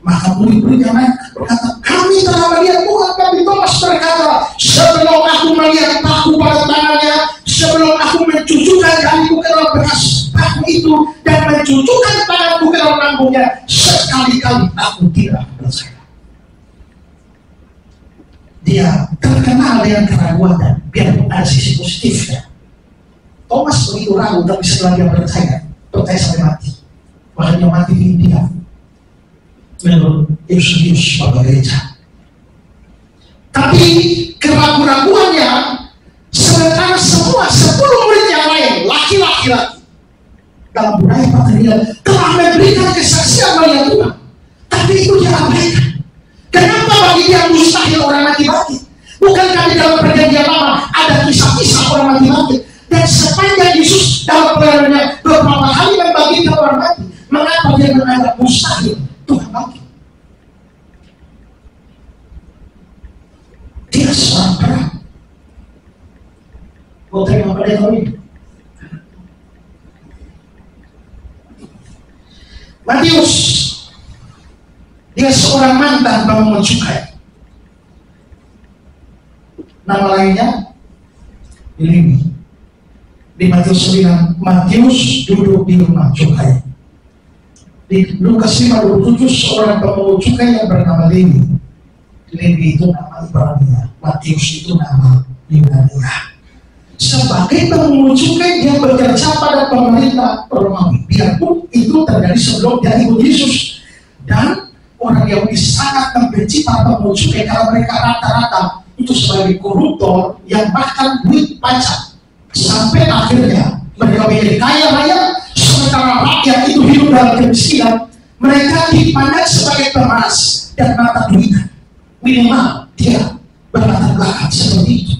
Maka murid-murid yang lain berkata, kami telah melihat Tuhan. Tapi Thomas berkata, sebelum aku melihat paku pada tangannya, sebelum aku mencucukkan jariku ke dalam bekas paku itu dan mencucukkan tanganku ke dalam lambungnya, sekali-kali aku tidak percaya. Dia terkenal dengan keraguan, biarpun ada sisi positifnya. Thomas begitu ragu, tapi setelah dia percaya sampai mati. Makanya mati di dia menurut Eusebius Bapak Gereja. Tapi keraguan-raguannya, sementara semua 10 murid yang lain, laki-laki dalam budaya patriarkal telah memberikan kesaksian melihat Tuhan, tapi itu dia abaikan. Kenapa bagi dia mustahil orang mati-mati? Bukankah di dalam perjanjian lama ada kisah-kisah orang mati-mati? Dan sepanjang Yesus dalam perjanjiannya beberapa kali membagikan orang mati, mengapa dia menganggap mustahil Tuhan bangkit? Dia seorang perang. Mau terima pada ini? Matius, dia seorang mantan pemungut cukai. Nama lainnya Filipi. Di Matius 9, Matius duduk di rumah cukai. Di Lukas 5:27, seorang pemungut cukai yang bernama Lewi. Lewi itu nama Ibrania, Matius itu nama Yunania. Sebagai pemungut cukai, dia bekerja pada pemerintah Romawi. Biarpun itu terjadi sebelum dia ikut Yesus. Dan orang Yahudi sangat membenci para pemungut cukai karena mereka rata-rata itu sebagai koruptor yang makan duit pajak. Sampai akhirnya mereka menjadi kaya raya, sementara rakyat itu hidup dalam kemiskinan. Mereka dipandang sebagai pemalas dan mata duitan. Minimal dia berlatar belakang seperti itu.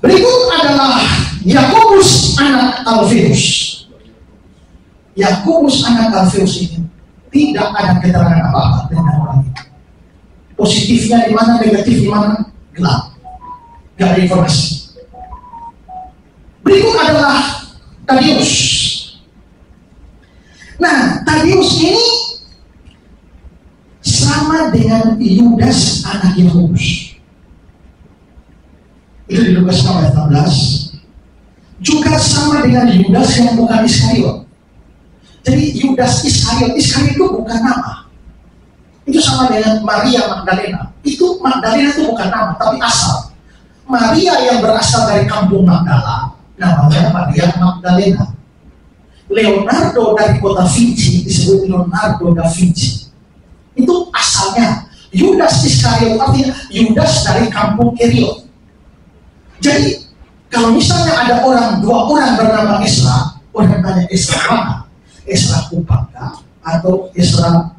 Berikut adalah Yakobus anak Alfeus. Yakobus anak Alfeus ini tidak ada keterangan apa-apa tentang orang ini. Positifnya di mana, negatif di mana, gelap. Gak ada informasi. Berikut adalah Tadeus. Nah, Tadeus ini sama dengan Yudas anak Yakobus. Itu di Lukas 6 ayat 16. Juga sama dengan Yudas yang bukan Iskariot. Jadi Yudas Iskariot itu bukan nama. Itu sama dengan Maria Magdalena. Itu Magdalena itu bukan nama, tapi asal. Maria yang berasal dari kampung Magdala, namanya Maria Magdalena. Leonardo dari kota Vinci disebut Leonardo da Vinci. Itu asalnya. Yudas Iskariot artinya Yudas dari kampung Keriot. Jadi kalau misalnya ada dua orang bernama Esra, orang tanya Esra mana? Esra Kupangka atau Esra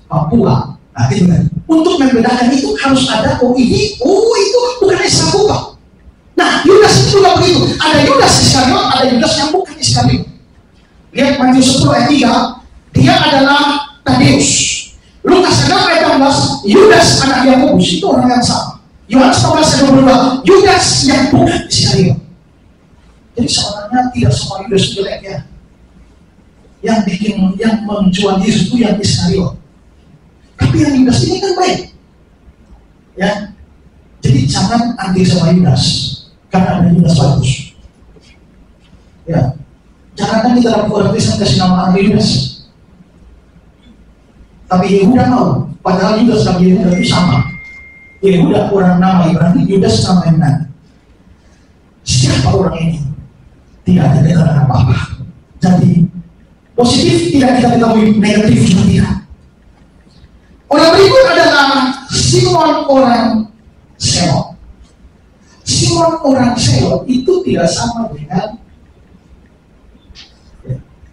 Papua. Nah, gitu kan. Untuk membedakan itu harus ada itu bukan Esra Kupang. Nah, Yudas itu juga begitu. Ada Yudas Iskariot, ada Yudas yang bukan Iskariot. Lihat Matius 10 ayat 3, dia adalah Tadeus. Lukas 6 ayat 16, Yudas anak Yakobus itu orang yang sama. Yohanes 14 ayat 22, Yudas yang bukan Iskariot. Jadi sebenarnya tidak semua Yudas jelek ya. Yang menjual Yesus itu yang Iskariot. Tapi yang Yudas ini kan baik. Ya. Jadi jangan anti sama Yudas. Karena ada Yudas bagus. Ya. Jangan kita dapat orang Kristen kasih nama Yudas. Tapi Yehuda mau. Padahal Yudas dan Yehuda itu sama. Yehuda orang nama Ibrani, Yudas nama Yunani. Siapa orang ini? Tidak ada keterangan apa-apa. Jadi positif tidak kita ketahui, negatif juga tidak. Orang berikut adalah Simon orang Selot. Simon orang Selot itu tidak sama dengan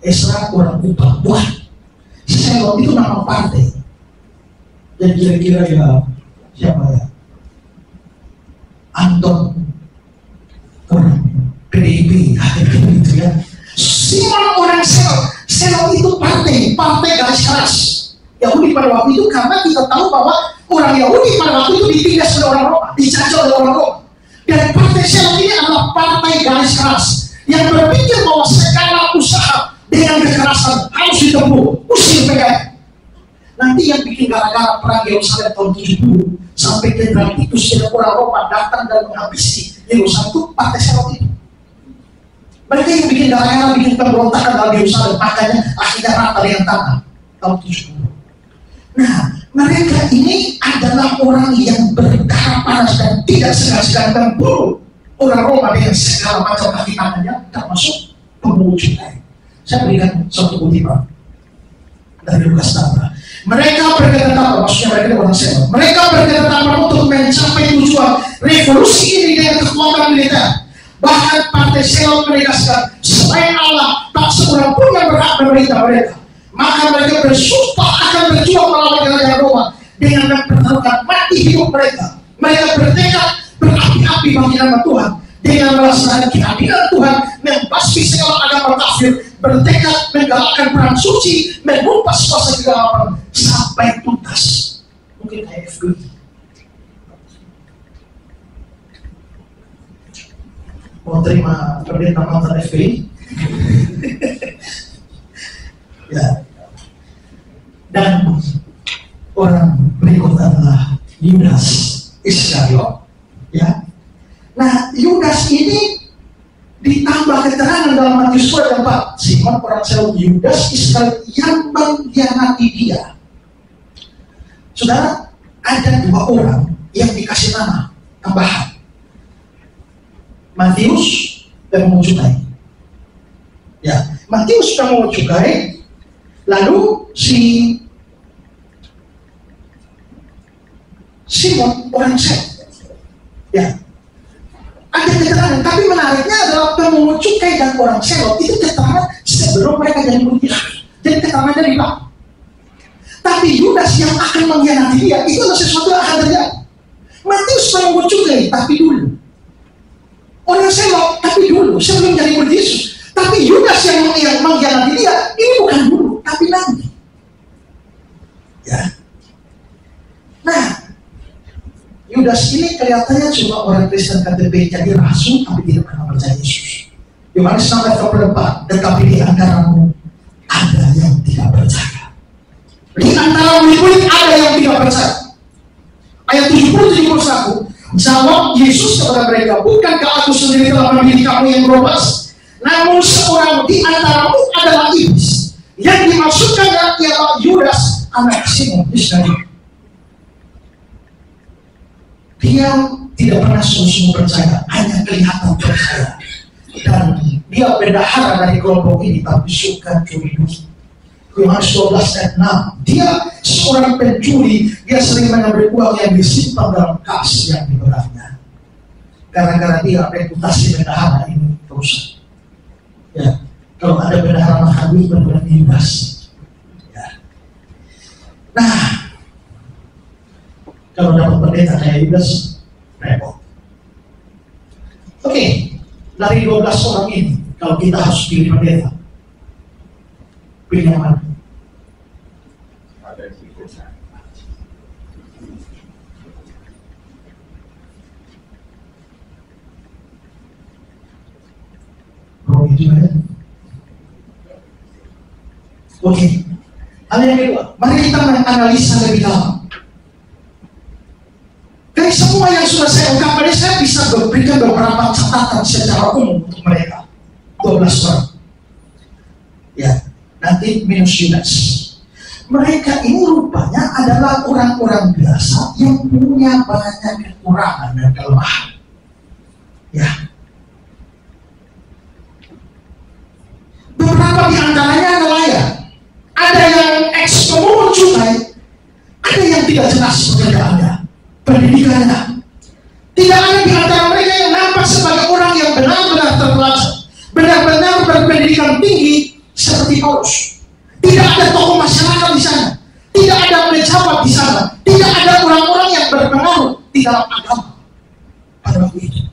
Esra orang Kupang. Wah, Selot itu nama partai. Dan kira-kira ya siapa ya? Anton orang PDIP, gitu ya. Simon orang Selot. Selot itu partai garis keras Yahudi pada waktu itu, karena kita tahu bahwa orang Yahudi pada waktu itu ditindas oleh orang Roma, dijajah oleh orang Roma. Dan partai Selot ini adalah partai garis keras yang berpikir bahwa segala usaha dengan kekerasan harus ditempuh, usir PKI. Nanti yang bikin gara-gara perang Yerusalem tahun 70 sampai Jenderal Titus dan orang Roma datang dan menghabisi Yerusalem itu partai Selot itu. Mereka yang bikin gara-gara bikin pemberontakan dalam Yerusalem, makanya akhirnya rata dengan tanah tahun 70. Nah, mereka ini adalah orang yang berdarah panas dan tidak segan-segan membunuh orang Roma dengan segala macam kaki tangannya, termasuk pembunuh cukai. Saya berikan suatu kutipan dari Lukas 6. Mereka berkata-kata, maksudnya mereka orang Selot. Mereka berkata-kata untuk mencapai tujuan revolusi ini dengan kekuatan militer. Bahkan partai Selot menegaskan, selain Allah, tak seorang pun yang berhak memerintah mereka. Maka mereka bersumpah akan berjuang melawan kerajaan Roma dengan mempertaruhkan mati hidup mereka. Mereka bertekad berapi-api bagi nama Tuhan dengan melaksanakan keadilan Tuhan, membasmi segala agama kafir, bertekad menggalakkan perang suci, menumpas kuasa kegelapan sampai tuntas. Mungkin kayak FGI. Mau terima pendeta mantan FGI? Ya. Dan orang berikut adalah Yudas Iskariot. Ya. Nah, Yudas ini ditambah keterangan dalam Matius 4 Simon orang Selot, Yudas Iskariot yang mengkhianati dia. Saudara, ada dua orang yang dikasih nama tambahan, Matius dan pemungut cukai. Ya, Matius sudah pemungut cukai, lalu si Simon orang Selot. Ya, ada keterangan, tapi menariknya adalah pemungut cukai dan orang Selot itu keterangan sebelum mereka jadi murid. Jadi keterangan dari belakang. Tapi Yudas yang akan mengkhianati dia itu adalah sesuatu yang akan terjadi. Matius pemungut cukai, tapi dulu dulu sebelum jadi murid Yesus. Tapi Yudas yang mengkhianati dia, ini bukan dulu, tapi nanti. Ya. Nah, Yudas ini kelihatannya cuma orang Kristen KTP jadi rasul, tapi tidak pernah percaya Yesus. Yohanes 6:4, tetapi di antaramu ada yang tidak percaya. Di antara murid-murid ada yang tidak percaya. Ayat 70-71, jawab Yesus kepada mereka, bukankah aku sendiri telah memilih kamu yang berobas? Namun seorang di antaramu adalah iblis. Yang dimaksudkan ialah Yudas, anak Simon Iskariot. Dia tidak pernah sungguh-sungguh percaya, hanya kelihatan percaya. Dan dia bendahara dari kelompok ini, tapi suka curi-curi. Yohanes 12:6, dia seorang pencuri, dia sering mengambil uang yang disimpan dalam kas yang diberangnya. Gara-gara dia reputasi bendahara ini rusak. Ya, kalau ada bendahara makan duit benar-benar Yudas. Ya. Nah, kalau dapat pendeta kayak Yudas, repot. Oke, dari 12 orang ini, kalau kita harus pilih pendeta, pilih yang mana? Oke, hal yang kedua, mari kita menganalisa lebih dalam. Dari semua yang sudah saya ungkapkan, saya bisa berikan beberapa catatan secara umum untuk mereka. 12 orang. Ya, nanti minus Yudas. Mereka ini rupanya adalah orang-orang biasa yang punya banyak kekurangan dan kelemahan. Ya. Beberapa di antaranya nelayan. Ada yang eks-pemungut cukai, ada yang tidak jelas pekerjaannya, pendidikannya. Tidak ada di antara mereka yang nampak sebagai orang yang benar-benar terpelajar, benar-benar berpendidikan tinggi seperti Paulus. Tidak ada tokoh masyarakat di sana, tidak ada pejabat di sana, tidak ada orang-orang yang berpengaruh di dalam agama pada waktu itu.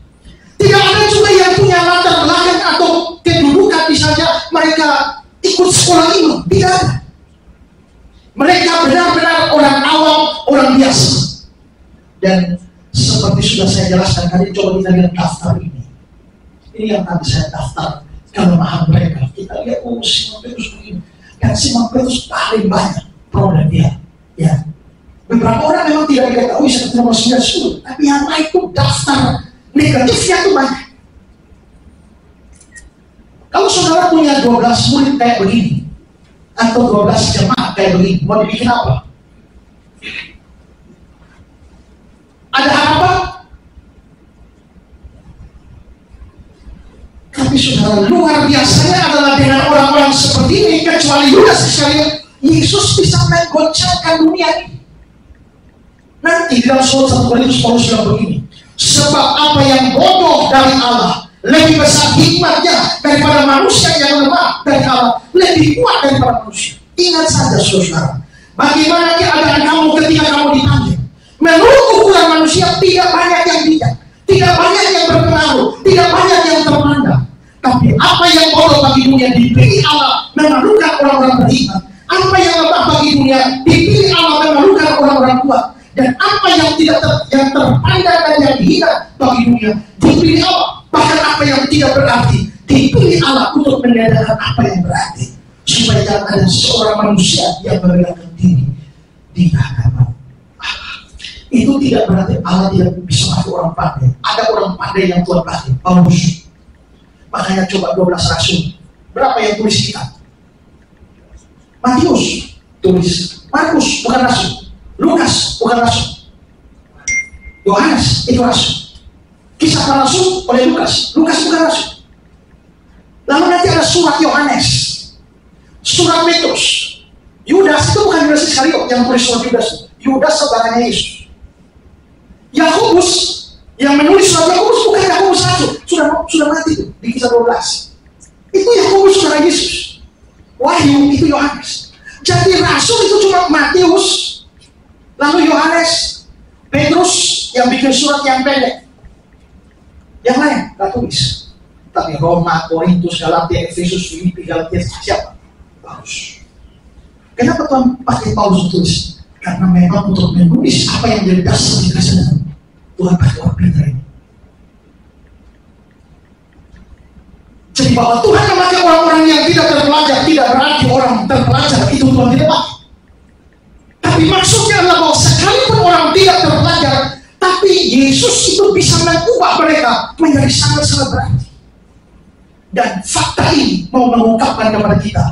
Tidak ada juga yang punya latar belakang atau kedudukan misalnya mereka ikut sekolah iman, tidak ada. Mereka benar-benar orang awam, orang biasa. Dan seperti sudah saya jelaskan tadi, coba kita lihat daftar ini. Ini yang tadi saya daftar kelemahan mereka. Kita lihat, Simon Petrus begini. Dan Simon Petrus paling banyak problem dia. Ya. Beberapa orang memang tidak diketahui seperti nomor 9, tapi yang lain itu daftar negatifnya itu banyak. Kalau saudara punya 12 murid kayak begini, atau 12 jemaat kayak begini, mau dibikin apa? Ada harapan? Tapi saudara, luar biasanya adalah dengan orang-orang seperti ini, kecuali Yudas Iskariot, Yesus bisa menggoncangkan dunia ini. Nanti dalam surat 1 Korintus Paulus bilang begini, sebab apa yang bodoh dari Allah lebih besar hikmatnya daripada manusia yang lemah dari Allah, lebih kuat daripada manusia. Ingat saja saudara, bagaimana keadaan kamu ketika kamu dipanggil. Menurut ukuran manusia tidak banyak yang bijak, tidak banyak yang berpengaruh, tidak banyak yang terpandang. Tapi apa yang bodoh bagi dunia dipilih Allah memalukan orang-orang beriman. Apa yang lemah bagi dunia dipilih Allah memalukan orang-orang kuat. Dan apa yang yang terpandang dan yang hina bagi dunia dipilih Allah. Bahkan apa yang tidak berarti dipilih Allah untuk meniadakan apa yang berarti, supaya jangan ada seorang manusia yang merendahkan diri di hadapan Allah. Itu tidak berarti Allah tidak bisa pakai orang pandai. Ada orang pandai yang Tuhan pakai, Paulus. Makanya coba 12 rasul, berapa yang tulis kita? Matius tulis, Markus bukan rasul, Lukas bukan rasul, Yohanes itu rasul. Kisah para rasul oleh Lukas bukan rasul. Lalu nanti ada surat Yohanes, surat Petrus. Yudas itu bukan Yudas Iskariot yang tulis surat Yudas. Yudas saudaranya Yesus. Yakobus yang menulis surat Yakobus bukan Yakobus rasul, sudah mati itu di kisah 12. Itu Yakobus saudara Yesus. Wahyu itu Yohanes. Jadi rasul itu cuma Matius, lalu Yohanes, Petrus yang bikin surat yang pendek. Yang lain gak tulis. Tapi Roma, Korintus, Galatia, Efesus, Filipi, Galatia, siapa? Paulus. Kenapa Tuhan pakai Paulus tulis? Karena memang untuk menulis apa yang jadi dasar di kesadaran Tuhan pakai orang pintar ini. Jadi bahwa Tuhan memakai orang-orang yang tidak terpelajar tidak berarti orang terpelajar itu Tuhan tidak pakai. Tapi maksudnya adalah bahwa sekalipun orang tidak terpelajar, tapi Yesus itu bisa mengubah mereka menjadi sangat-sangat berarti. Dan fakta ini mau mengungkapkan kepada kita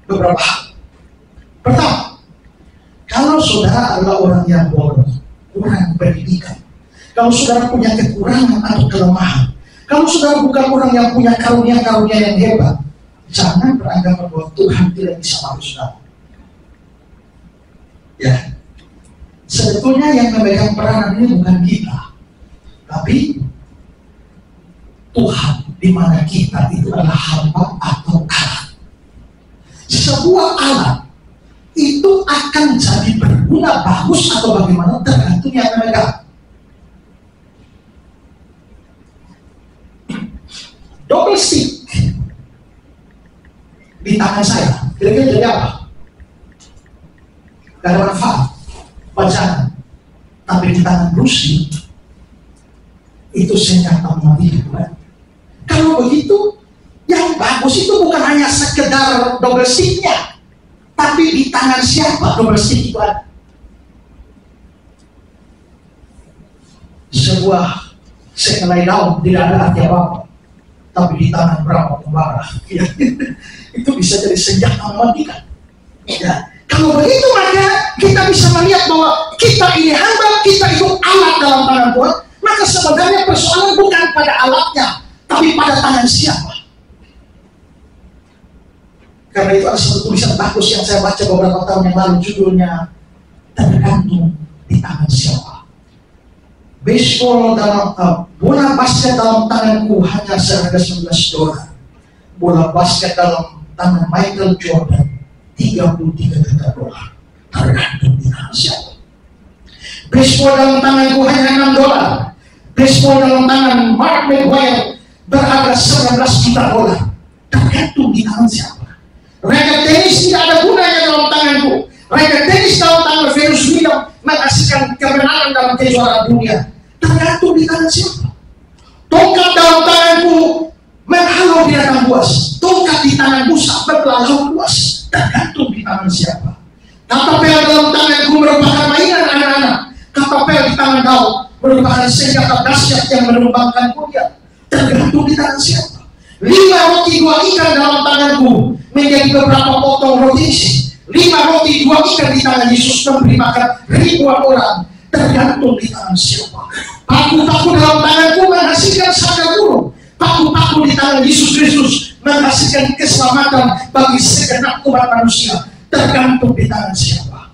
beberapa hal. Pertama, kalau saudara adalah orang yang bodoh, kurang pendidikan, kalau saudara punya kekurangan atau kelemahan, kalau saudara bukan orang yang punya karunia-karunia yang hebat, jangan beranggapan bahwa Tuhan tidak bisa mampu saudara. Ya, sebetulnya yang memegang peranan ini bukan kita, tapi Tuhan, di mana kita itu adalah hamba atau alat. Sebuah alat itu akan jadi berguna bagus atau bagaimana tergantung yang memegang. Double stick di tangan saya, kira-kira jadi apa? Gak ada manfaat, pajangan. Tapi di tangan Rusi itu senjata mematikan, bukan? Kalau begitu, yang bagus itu bukan hanya sekedar double sticknya, tapi di tangan siapa double stick itu ada. Sebuah sehelai daun tidak ada arti apa-apa, tapi di tangan berapa pembara itu bisa jadi senjata mematikan. Ya. Kalau begitu maka kita bisa melihat bahwa kita ini hamba, kita itu alat dalam tangan Tuhan. Maka sebenarnya persoalan bukan pada alatnya, tapi pada tangan siapa. Karena itu ada satu tulisan bagus yang saya baca beberapa tahun yang lalu, judulnya tergantung di tangan siapa. Baseball dalam bola basket dalam tanganku hanya seharga $19. Bola basket dalam tangan Michael Jordan $33 juta. Tergantung di tangan siapa. Baseball dalam tanganku hanya $6. Baseball dalam tangan Mark McGwire berharga $19 juta. Tergantung di tangan siapa. Raket tenis tidak ada gunanya dalam tanganku. Raket tenis dalam tangan Venus Williams menghasilkan kemenangan dalam kejuaraan dunia. Tergantung di tangan siapa. Tongkat dalam tanganku menghalau binatang buas. Tongkat di tangan Musa berlalu buas. Tergantung di tangan siapa. Katapel dalam tanganku merupakan mainan anak-anak. Katapel di tangan Daud merupakan senjata dahsyat yang menumbangkan Goliat. Tergantung di tangan siapa. 5 roti 2 ikan dalam tanganku menjadi beberapa potong roti isi. 5 roti 2 ikan di tangan Yesus memberi makan ribuan orang. Tergantung di tangan siapa. Paku-paku dalam tanganku menghasilkan sandal burung. Paku-paku di tangan Yesus Kristus menghasilkan keselamatan bagi segenap umat manusia. Tergantung di tangan siapa.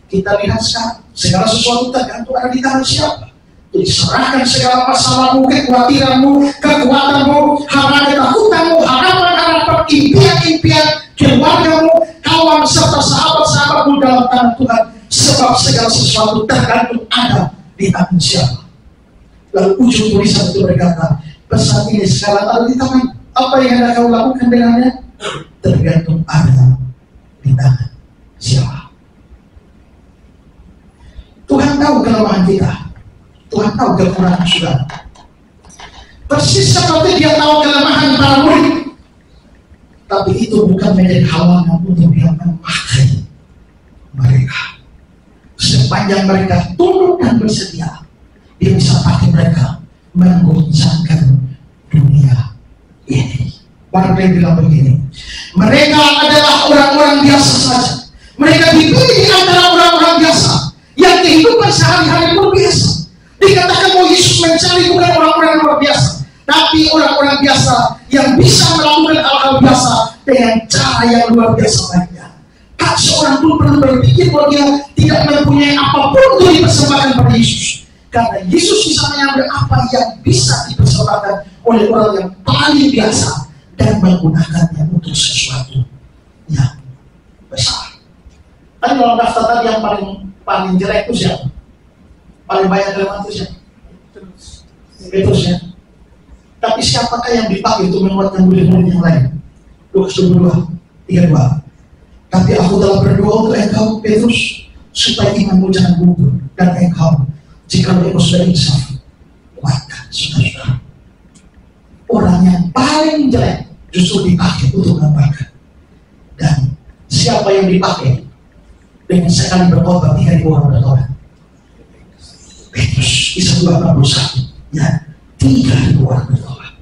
Kita lihat sekarang, segala sesuatu tergantung ada di tangan siapa. Jadi serahkan segala masalahmu, kekhawatiranmu, kekuatanmu, ketakutanmu, harapan-harapan, impian-impian, keluargamu, kawan serta sahabat-sahabatmu dalam tangan Tuhan. Sebab segala sesuatu tergantung ada di tangan siapa. Lalu ujung tulisan itu berkata, pesan ini sekarang ada di tangan. Apa yang hendak kau lakukan dengannya? Tergantung ada di tangan siapa. Tuhan tahu kelemahan kita. Tuhan tahu kekurangan saudara. Persis seperti dia tahu kelemahan para murid. Tapi itu bukan menjadi halangan untuk dia memakai mereka. Sepanjang mereka tunduk dan bersedia, dia bisa pakai mereka menggoncangkan dunia ini. Warga bilang begini, mereka adalah orang-orang biasa saja. Mereka dipilih di antara orang-orang biasa yang kehidupan sehari-hari pun biasa. Dikatakan bahwa Yesus mencari bukan orang-orang luar biasa, tapi orang-orang biasa yang bisa melakukan hal-hal biasa dengan cara yang luar biasa lainnya. Tak seorang pun perlu berpikir bahwa dia tidak mempunyai apapun untuk dipersembahkan pada Yesus. Karena Yesus bisa mengambil apa yang bisa dipersembahkan oleh orang yang paling biasa dan menggunakannya untuk sesuatu yang besar. Tadi dalam daftar tadi yang paling jelek itu siapa? Paling banyak kelemahan itu siapa? Petrus ya. Dan Tapi siapakah yang dipakai untuk menguatkan murid-murid yang lain? Lukas 22:32. Tapi aku telah berdoa untuk engkau, Petrus, supaya imanmu jangan gugur, dan engkau, jika engkau sudah insaf, kuatkan saudara-saudara. Orang yang paling jelek justru dipakai untuk membanggakan. Dan siapa yang dipakai dengan sekali berkhotbah 3.000 orang bertobat? Petrus, kisah 2:41, ya, 3.000 orang bertobat.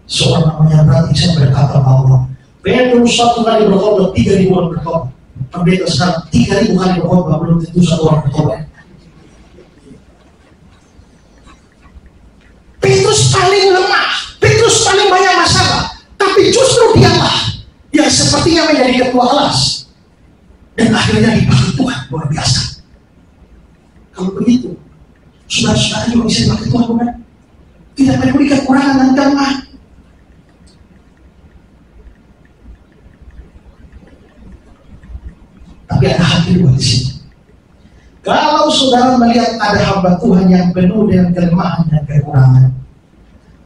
Seorang namanya berarti saya berkata bahwa Petrus satu kali berkhotbah 3.000 orang bertobat. Pendeta sekarang 3.000 kali berkhotbah belum tentu satu orang bertobat. Petrus paling lemah, Petrus paling banyak masalah, tapi justru dialah yang sepertinya menjadi ketua kelas dan akhirnya dipakai Tuhan luar biasa. Kalau begitu, saudara-saudara juga bisa dipakai Tuhan, bukan? Tidak peduli kekurangan dan kelemahan. Tapi ada hal kedua di sini. Kalau saudara melihat ada hamba Tuhan yang penuh dengan kelemahan dan kekurangan,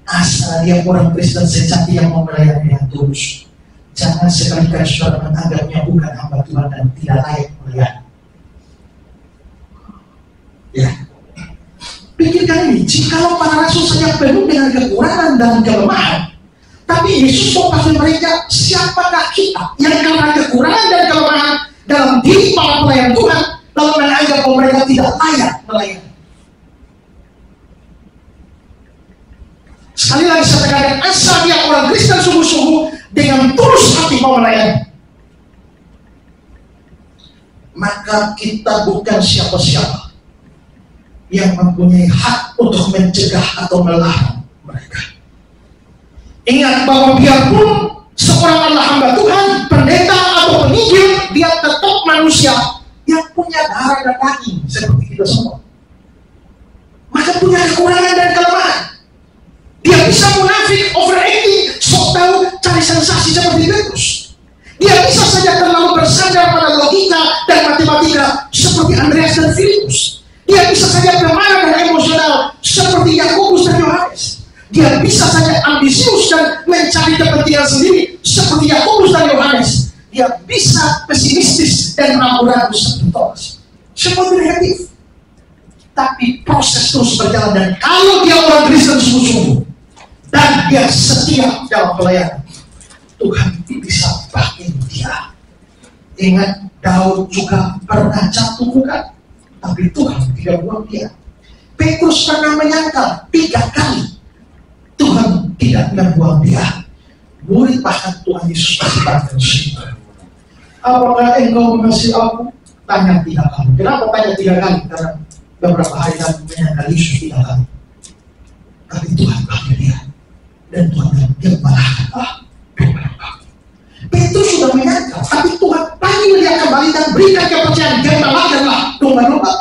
asal dia orang Kristen sejati yang mau melayani dengan tulus, jangan sekali-kali saudara menganggapnya bukan hamba Tuhan dan tidak layak melayani. Ya, pikirkan ini, jikalau para rasul saja penuh dengan kekurangan dan kelemahan, tapi Yesus mau pakai mereka, siapakah kita yang karena kekurangan dan kelemahan dalam diri para pelayan Tuhan lalu menganggap bahwa mereka tidak layak melayani? Sekali lagi saya tekankan, asal dia orang Kristen sungguh-sungguh dengan tulus hati mau melayani, maka kita bukan siapa-siapa yang mempunyai hak untuk mencegah atau melarang mereka. Ingat bahwa biarpun seorang adalah hamba Tuhan, pendeta atau penginjil, dia tetap manusia yang punya darah dan daging seperti kita semua. Maka punya kekurangan dan kelemahan. Dia bisa munafik, overacting, sok tahu, cari sensasi seperti Petrus. Dia bisa saja terlalu bersandar pada logika dan matematika seperti Andreas dan Filipus. Dia bisa saja pemarah dan emosional seperti Yakobus dan Yohanes. Dia bisa saja ambisius dan mencari kepentingan sendiri seperti Yakobus dan Yohanes. Dia bisa pesimistis dan ragu-ragu seperti Thomas. Semua negatif. Tapi proses terus berjalan, dan kalau dia orang Kristen sungguh-sungguh dan dia setia dalam pelayanan, Tuhan bisa pakai dia. Ingat, Daud juga pernah jatuh, bukan? Tapi Tuhan tidak buang dia. Petrus pernah menyangkal 3 kali, Tuhan tidak membuang dia. Murid bahkan Tuhan Yesus berkata, apakah engkau mengasihi aku? Tanya 3 kali. Kenapa tanya 3 kali? Karena beberapa hari lalu menyangkal Yesus 3 kali. Tapi Tuhan pakai dia, dan Tuhan dia balahkan. Petrus sudah menyangkal, tapi Tuhan panggil dia kembali dan berikan kepercayaan. Gembalakanlah domba-domba.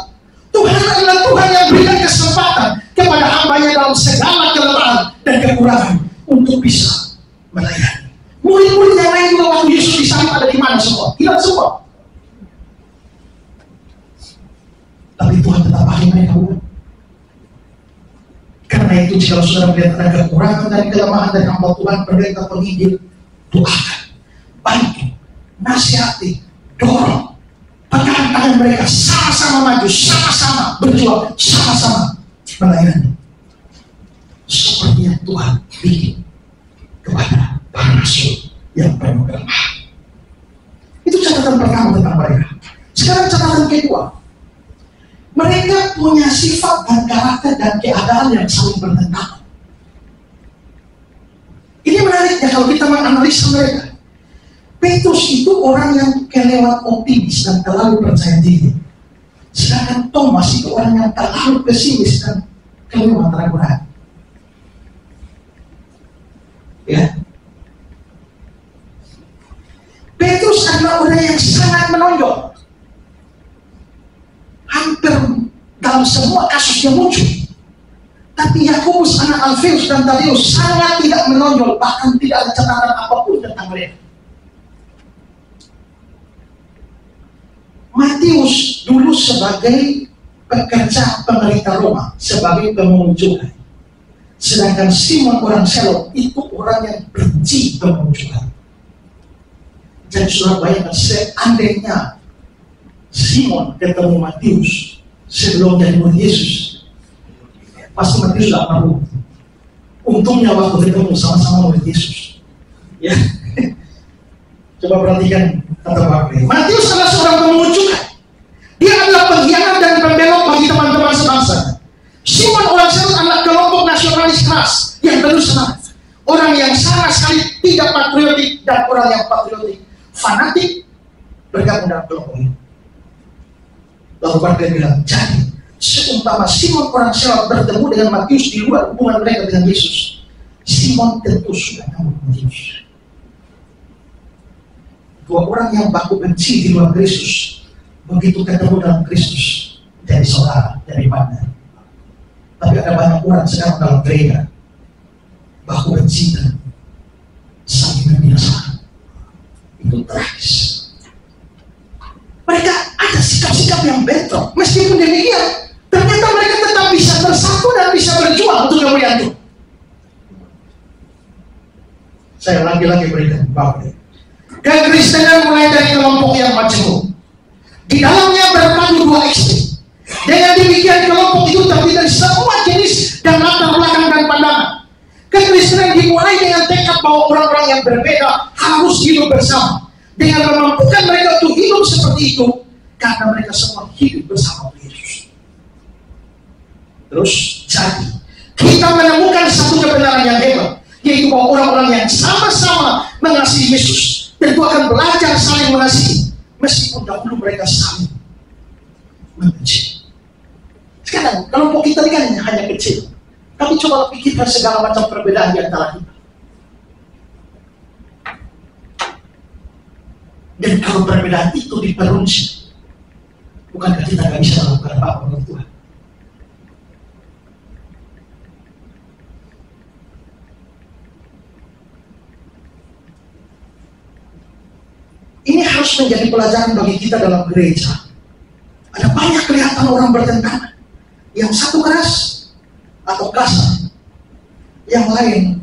Tuhan adalah Tuhan yang berikan kesempatan kepada hambanya dalam segala kelemahan dan kekurangan untuk bisa melayani. Murid-murid yang lain juga waktu Yesus disalib ada di mana semua? Hilang semua. Tapi Tuhan tetap pakai mereka, bukan? Karena itu jika saudara melihat ada kekurangan dan kelemahan dari hamba Tuhan, pendeta, penginjil, doakan, bantu, nasihati, dorong, pegang tangan mereka, sama-sama maju, sama-sama berjuang, sama-sama melayani. Seperti yang Tuhan bikin kepada para rasul yang penuh kelemahan. Itu catatan pertama tentang mereka. Sekarang catatan kedua, mereka punya sifat dan karakter dan keadaan yang saling bertentangan. Ini menariknya kalau kita menganalisa mereka. Petrus itu orang yang kelewat optimis dan terlalu percaya diri. Sedangkan Thomas itu orang yang terlalu pesimis dan kelewat ragu-ragu. Ya. Petrus adalah orang yang sangat menonjol. Hampir dalam semua kasusnya muncul. Tapi Yakobus, anak Alfeus dan Tadeus sangat tidak menonjol, bahkan tidak ada catatan apapun tentang mereka. Matius dulu sebagai pekerja pemerintah Roma, sebagai pemungut cukai. Sedangkan Simon orang Selot itu orang yang benci kemunculan. Jadi saudara bayangkan, seandainya Simon ketemu Matius sebelum jadi murid Yesus, pasti Matius gak malu. Untungnya waktu ketemu sama-sama murid Yesus. Ya, coba perhatikan kata Bapak. Matius adalah seorang pemunculan. Dia adalah pengkhianat dan pembelok bagi teman-teman sebangsa. Simon orang Selot adalah kelompok nasionalis keras yang terus senang. Orang yang sama sekali tidak patriotik dan orang yang patriotik, fanatik, bergabung dalam kelompok ini. Lalu Barclay bilang, jadi seumpama Simon orang Selot bertemu dengan Matius di luar hubungan mereka dengan Yesus, Simon tentu sudah tahu Matius. Dua orang yang baku benci di luar Kristus, begitu ketemu dalam Kristus, jadi saudara, jadi partner. Tapi ada banyak orang sekarang dalam gereja baku benci dan saling membinasakan. Itu tragis. Mereka ada sikap-sikap yang bentrok. Meskipun demikian, ternyata mereka tetap bisa bersatu dan bisa berjuang untuk kemuliaan Tuhan. Saya lagi-lagi berikan Bapak. Kekristenan mulai dari kelompok yang majemuk. Di dalamnya berpadu dua ekstrem. Dengan demikian kelompok itu terdiri dari semua jenis dan latar belakang dan pandangan. Kekristenan dimulai dengan tekad bahwa orang-orang yang berbeda harus hidup bersama. Dengan memampukan mereka untuk hidup seperti itu, karena mereka semua hidup bersama Yesus. Terus jadi kita menemukan satu kebenaran yang hebat, yaitu bahwa orang-orang yang sama-sama mengasihi Yesus tentu akan belajar saling mengasihi, meskipun dahulu mereka saling membenci. Sekarang kelompok kita ini kan hanya kecil, tapi coba pikirkan segala macam perbedaan di antara kita. Dan kalau perbedaan itu diperunci, bukankah kita nggak bisa melakukan apa-apa untuk Tuhan? Ini harus menjadi pelajaran bagi kita dalam gereja. Ada banyak kelihatan orang bertentangan. Yang satu keras atau kasar, yang lain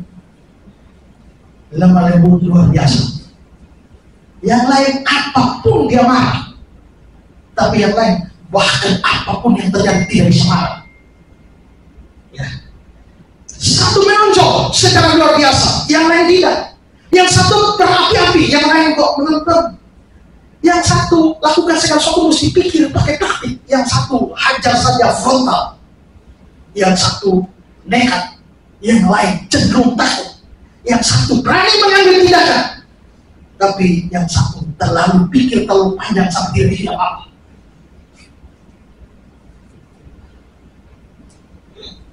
lemah lembut luar biasa, yang lain apapun dia marah, tapi yang lain bahkan apapun yang terjadi tidak bisa marah. Ya. Satu menonjol secara luar biasa, yang lain tidak. Yang satu berapi-api, yang lain kok menonton. Yang satu lakukan segala sesuatu mesti pikir pakai taktik, yang satu hajar saja frontal, yang satu nekat, yang lain cenderung takut, yang satu berani mengambil tindakan, tapi yang satu terlalu pikir terlalu panjang sampai dia tidak apa-apa.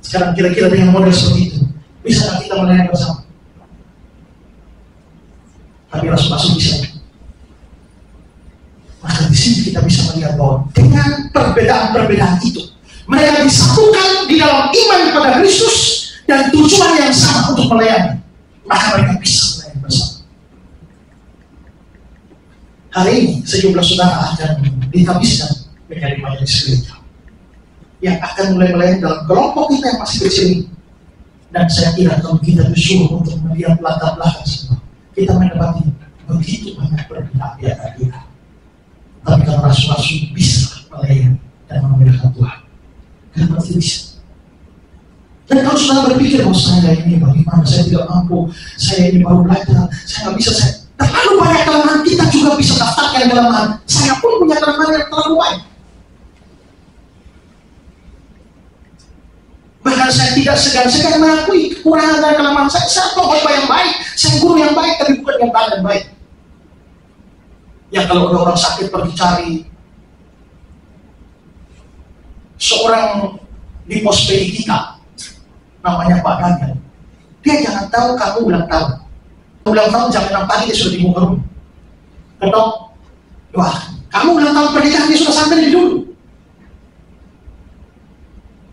Sekarang kira-kira dengan model seperti itu, bisakah kita melayani bersama? Tapi langsung bisa. Maka di sini kita bisa melihat bahwa dengan perbedaan-perbedaan itu, mereka disatukan di dalam iman pada Kristus dan tujuan yang sama untuk melayani. Maka mereka bisa melayani bersama. Hari ini sejumlah saudara akan dihabiskan menjadi majelis gereja yang akan mulai melayani dalam kelompok kita yang masih kecil ini. Dan saya kira kalau kita disuruh untuk melihat latar belakang semua, kita mendapati begitu banyak perbedaan di antara kita. Tapi kalau rasul-rasul bisa melayani dan memuliakan Tuhan, dan pasti bisa. Dan kalau sudah berpikir, oh saya ini bagaimana, saya tidak mampu, saya ini baru belajar, saya nggak bisa, saya terlalu banyak kelemahan, kita juga bisa daftarkan kelemahan. Saya pun punya kelemahan yang terlalu banyak. Bahkan saya tidak segan-segan mengakui kekurangan dan kelemahan saya. Saya pengkhotbah yang baik, saya guru yang baik, tapi bukan yang paling baik. Ya kalau ada orang sakit pergi cari seorang di pos PI kita, namanya Pak Daniel. Dia jangan tahu kamu ulang tahun. Ulang tahun jam 6 pagi dia sudah di muka rumah. Ketok, wah, kamu ulang tahun pernikahan dia sudah sampai di dulu.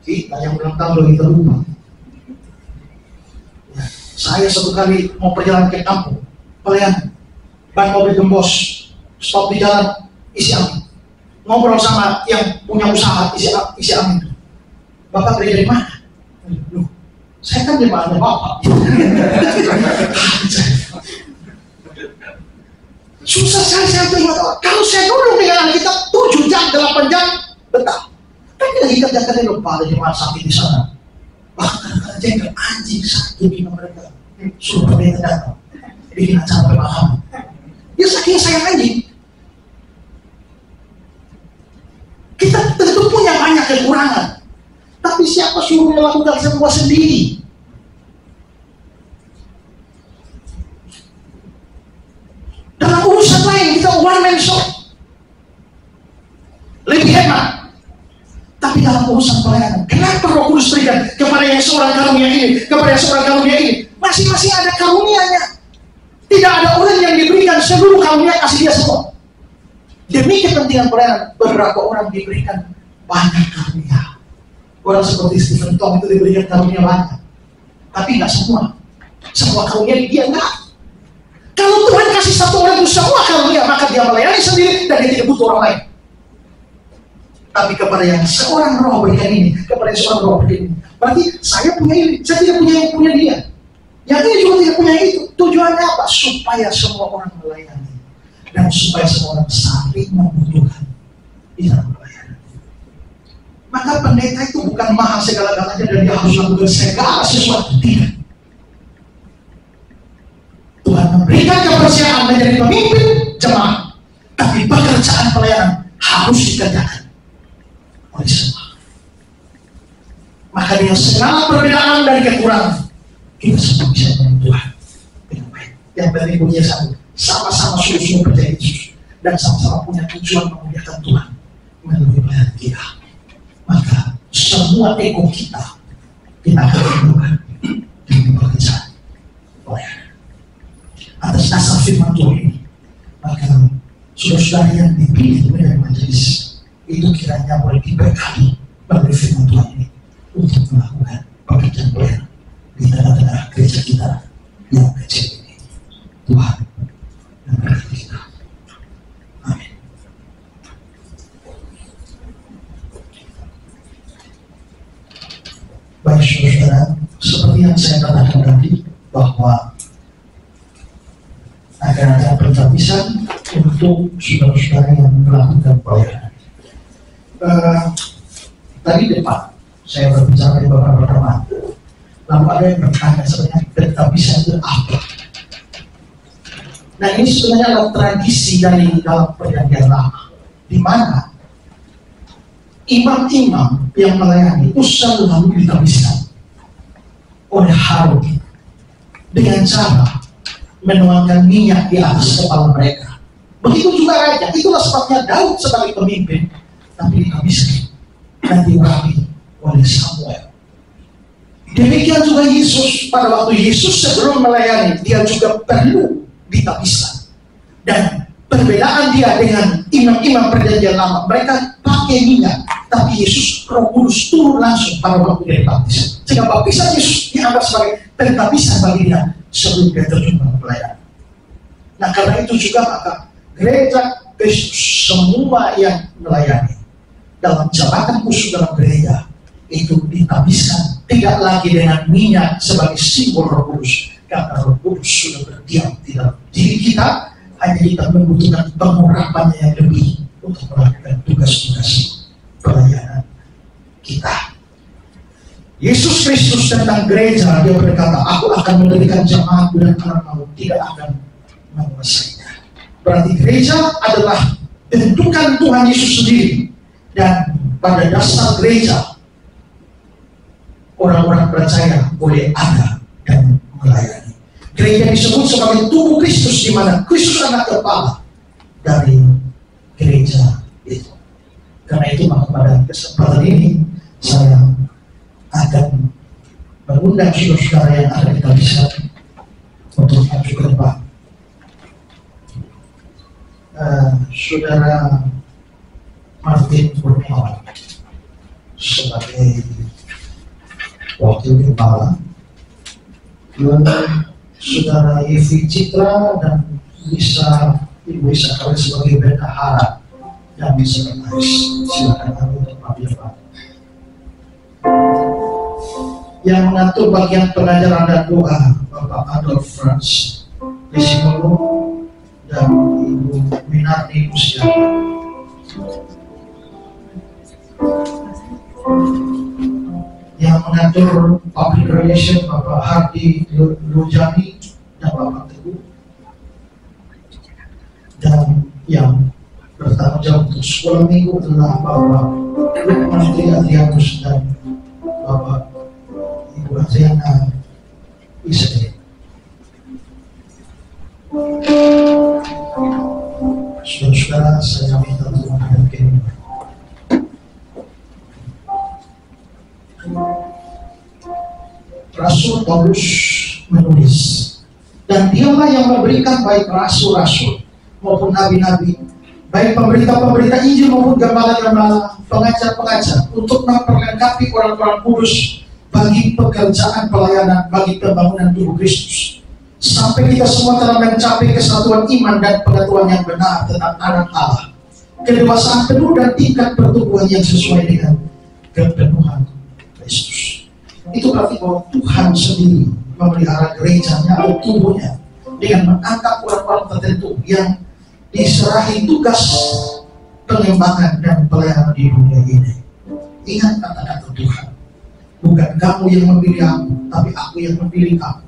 Kita yang ulang tahun lagi terlupa. Ya, saya satu kali mau perjalanan ke kampung, pelayan, ban mobil gembos. Stop di jalan, isi angin. Ngobrol sama yang punya usaha isi angin. Bapak kerja di mana? Loh, Saya kan jemaatnya Bapak. Susah saya terima. Kalau saya duduk dengan Alkitab 7 jam, 8 jam, betah. Kan kita ikat-ikatnya lupa ada jemaat sakit di sana. Bahkan kadang-kadang anjing sakit di mereka. Suruh mereka datang. Bikin acara pemahaman. Ya saking sayang anjing. Kita tentu punya banyak kekurangan. Tapi siapa suruh melakukan semua sendiri? Dalam urusan lain kita one man show. Lebih hemat. Tapi dalam urusan pelayanan, kenapa Roh Kudus berikan kepada yang seorang karunia ini, kepada yang seorang karunia ini? Masing-masing ada karunianya. Tidak ada orang yang diberikan seluruh karunia kasih dia semua. Demi kepentingan pelayanan, beberapa orang diberikan banyak karunia. Orang seperti Stephen Tom itu diberikan karunia banyak, tapi nggak semua. Semua karunia dia enggak. Kalau Tuhan kasih satu orang itu semua karunia, maka dia melayani sendiri dan dia tidak butuh orang lain. Tapi kepada yang seorang roh berikan ini, kepada yang seorang roh berikan ini, berarti saya punya ini, saya tidak punya yang punya dia. Yang ini juga tidak punya itu. Tujuannya apa? Supaya semua orang melayani dan supaya semua orang saling membutuhkan di dalam pelayanan. Maka pendeta itu bukan mahal segala-galanya dan dia harus lakukan segala sesuatu. Tidak. Tuhan memberikan kepercayaan menjadi pemimpin jemaat, tapi pekerjaan pelayanan harus dikerjakan oleh semua. Maka dengan segala perbedaan dan kekurangan, kita semua bisa menemui Tuhan dengan baik. Yang penting punya satu, sama-sama sungguh-sungguh percaya Yesus dan sama-sama punya tujuan memuliakan Tuhan melalui pelayanan kita. Maka semua ego kita akan rindukan dengan pekerjaan pelayanan. Atas dasar firman Tuhan ini, maka saudara-saudara yang dipilih menjadi majelis itu kiranya boleh diberkati melalui firman Tuhan ini untuk melakukan pekerjaan pelayanan di tengah-tengah gereja kita yang kecil ini. Tuhan memberkati kita. Amin. Baik saudara, seperti yang saya katakan tadi bahwa akan ada pertapisan untuk saudara-saudara yang melakukan pelayanan. Tadi depan saya berbicara di beberapa teman, lalu ada yang bertanya sebenarnya pertapisan itu apa? Nah ini sebenarnya adalah tradisi dari dalam perjanjian lama, di mana imam-imam yang melayani itu selalu ditabiskan oleh Harun dengan cara menuangkan minyak di atas kepala mereka. Begitu juga raja. Itulah sebabnya Daud sebagai pemimpin tapi dihabiskan dan diurapi oleh Samuel. Demikian juga Yesus, pada waktu Yesus sebelum melayani, dia juga perlu ditabiskan. Dan perbedaan dia dengan imam-imam perjanjian lama, mereka pakai minyak, tapi Yesus Roh Kudus turun langsung pada waktu dia dibaptis. Sehingga baptisan Yesus dianggap sebagai pentabisan bagi dia sebelum dia terjun dalam pelayanan. Nah karena itu juga maka gereja Kristus semua yang melayani dalam jabatan khusus dalam gereja itu ditabiskan tidak lagi dengan minyak sebagai simbol Roh Kudus, karena Roh Kudus sudah berdiam di dalam diri kita. Hanya kita membutuhkan pengurapannya yang lebih untuk melakukan tugas-tugas pelayanan kita. Yesus Kristus tentang gereja, dia berkata, aku akan mendirikan jemaatku dan kamu tidak akan menguasainya. Berarti gereja adalah bentukan Tuhan Yesus sendiri. Dan pada dasar gereja, orang-orang percaya boleh ada dan melayani. Gereja disebut sebagai tubuh Kristus, di mana Kristus adalah kepala dari gereja itu. Karena itu maka pada kesempatan ini saya akan mengundang saudara-saudara yang ada di Tabisa untuk maju ke depan. Saudara Martin Kurniawan sebagai wakil kepala, saudara Yevi Citra dan Ibu Isa kalian sebagai bendahara dan sekretaris. Silakan kami untuk maju depan. yang mengatur bagian pengajaran dan doa Bapak Adolf Franz Desimolo dan Ibu Minardi Musiana. Yang mengatur public relation Bapak Hardi Lujani dan Bapak Teguh, dan yang bertanggung jawab untuk sekolah minggu adalah Bapak Menteri Adrianus dan Bapak Ibu Adriana Isri. Saudara-saudara, saya minta untuk menghadap. Rasul Paulus menulis, dan dialah yang memberikan baik rasul-rasul maupun nabi-nabi, baik pemberita-pemberita Injil maupun gembala-gembala, pengajar-pengajar, untuk memperlengkapi orang-orang kudus bagi pekerjaan pelayanan, bagi pembangunan tubuh Kristus, sampai kita semua telah mencapai kesatuan iman dan pengetahuan yang benar tentang anak Allah, kedewasaan penuh dan tingkat pertumbuhan yang sesuai dengan kepenuhan Kristus. Itu berarti bahwa Tuhan sendiri memelihara gerejanya atau tubuhnya dengan mengangkat orang-orang tertentu yang diserahi tugas pengembangan dan pelayanan di dunia ini. Ingat kata-kata Tuhan, bukan kamu yang memilih aku, tapi aku yang memilih kamu,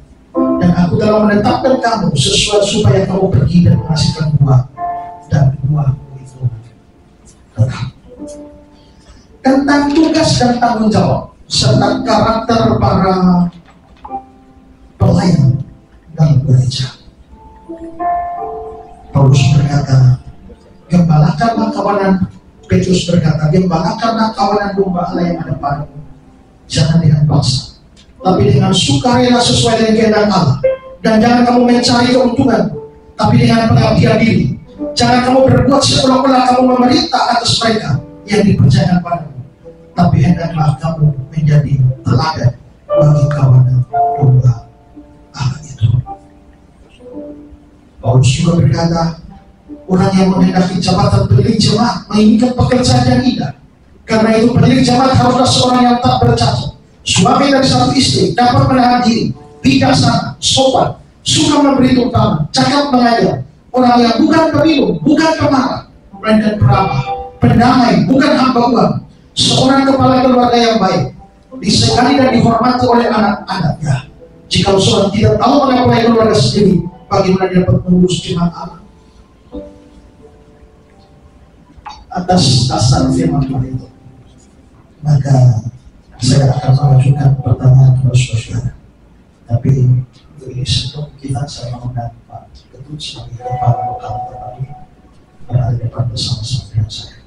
dan aku telah menetapkan kamu sesuai supaya kamu pergi dan menghasilkan buah, dan buahmu itu tetap. Tentang tugas dan tanggung jawab serta karakter para pelayan dalam gereja, Paulus berkata, gembalakanlah kawanan. Petrus berkata, gembalakanlah kawanan domba Allah yang ada padamu, jangan dengan paksa, tapi dengan sukarela sesuai dengan kehendak Allah. Dan jangan kamu mencari keuntungan, tapi dengan pengabdian diri. Jangan kamu berbuat seolah-olah kamu memerintah atas mereka yang dipercayakan padamu, tapi hendaklah kamu menjadi teladan bagi kawanan domba Allah itu. Paulus juga berkata, orang yang menghendaki jabatan pemilik jemaat menginginkan pekerjaan yang indah. Karena itu pemilik jemaat haruslah seorang yang tak bercacat, suami dari satu istri, dapat menahan diri, bijaksana, sopan, suka memberi tumpang, cakap mengajar, orang yang bukan pemilu, bukan pemarah, melainkan peramah, pendamai, bukan hamba uang, seorang kepala keluarga yang baik, disegani dan dihormati oleh anak-anaknya. Jika seorang tidak tahu mengapa keluarga sendiri, bagaimana dia dapat mengurus jemaat Allah? Atas dasar firman Tuhan itu, maka saya akan mengajukan pertanyaan kepada saudara. Tapi ini sebelum kita, saya mengundang Pak Ketut sebagai kepala lokal terpadu berada di depan bersama-sama dengan saya.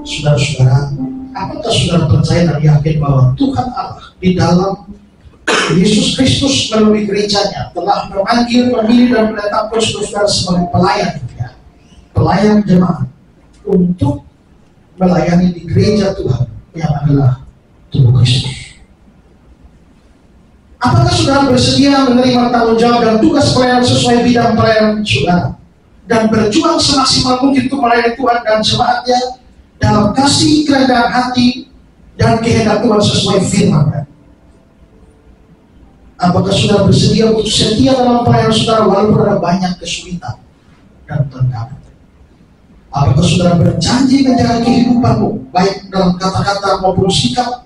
Saudara-saudara, apakah saudara percaya dan yakin bahwa Tuhan Allah di dalam Yesus Kristus melalui gerejanya telah memanggil, memilih dan menetapkan saudara sebagai pelayan jemaat untuk melayani di gereja Tuhan yang adalah tubuh Kristus? Apakah saudara bersedia menerima tanggung jawab dan tugas pelayanan sesuai bidang pelayanan saudara dan berjuang semaksimal mungkin untuk melayani Tuhan dan jemaatnya dalam kasih, kerendahan hati dan kehendak Tuhan sesuai firman-Nya? Apakah saudara bersedia untuk setia dalam pelayanan saudara walaupun ada banyak kesulitan dan tantangan? Apakah saudara berjanji menjaga kehidupanmu baik dalam kata-kata maupun sikap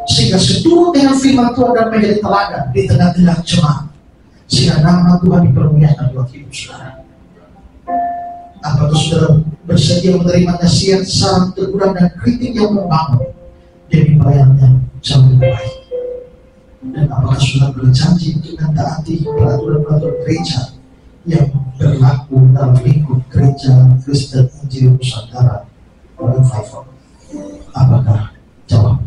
sehingga seturut dengan firman Tuhan dan menjadi teladan di tengah-tengah jemaat sehingga nama Tuhan dipermuliakan dalam hidup saudara? Apakah saudara bersedia menerima nasihat, saran, teguran dan kritik yang membangun demi pelayanan yang jauh lebih baik? Dan apakah saudara berjanji untuk mentaati peraturan-peraturan gereja yang berlaku dalam lingkup gereja Kristen Injil Nusantara Revival? Apakah jawab?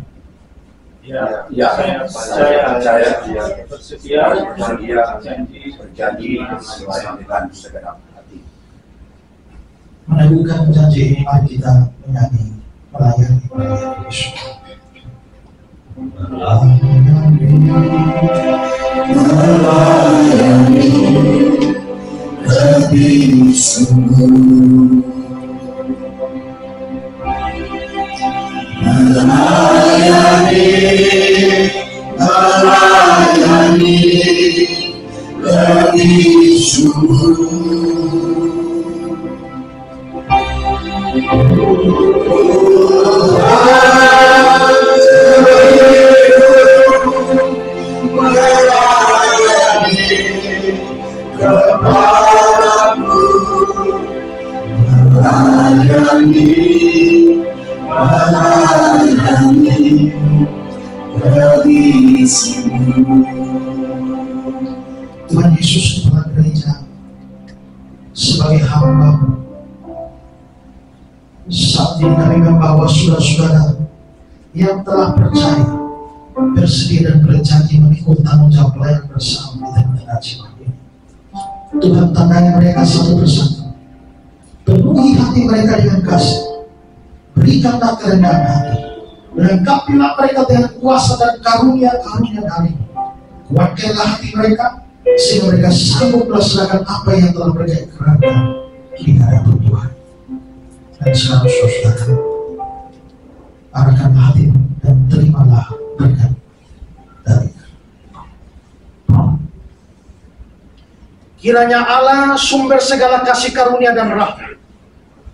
Ya, saya dia bersedia dan dia berjanji sesuai dengan segenap hati. Meneguhkan janji ini, mari kita menyanyi melayani Yesus. Melayani lebih sungguh, lebih sungguh. Tuhan Yesus Kepala Gereja, sebagai hamba, saat ini kami membawa saudara-saudara yang telah percaya, bersedia dan berjanji mengikut tanggung jawab pelayanan bersama di Taman Jiwa ini. Tuhan tandai mereka satu persatu, penuhi hati mereka dengan kasih, berikanlah kerendahan hati, lengkapilah mereka dengan kuasa dan karunia-karunia dari, kuatkanlah hati mereka sehingga mereka sanggup melaksanakan apa yang telah mereka ikrarkan di hadapan Tuhan. Dan sekarang saudara, arahkanlah hati dan terimalah berkat dari kiranya Allah sumber segala kasih karunia dan rahmat,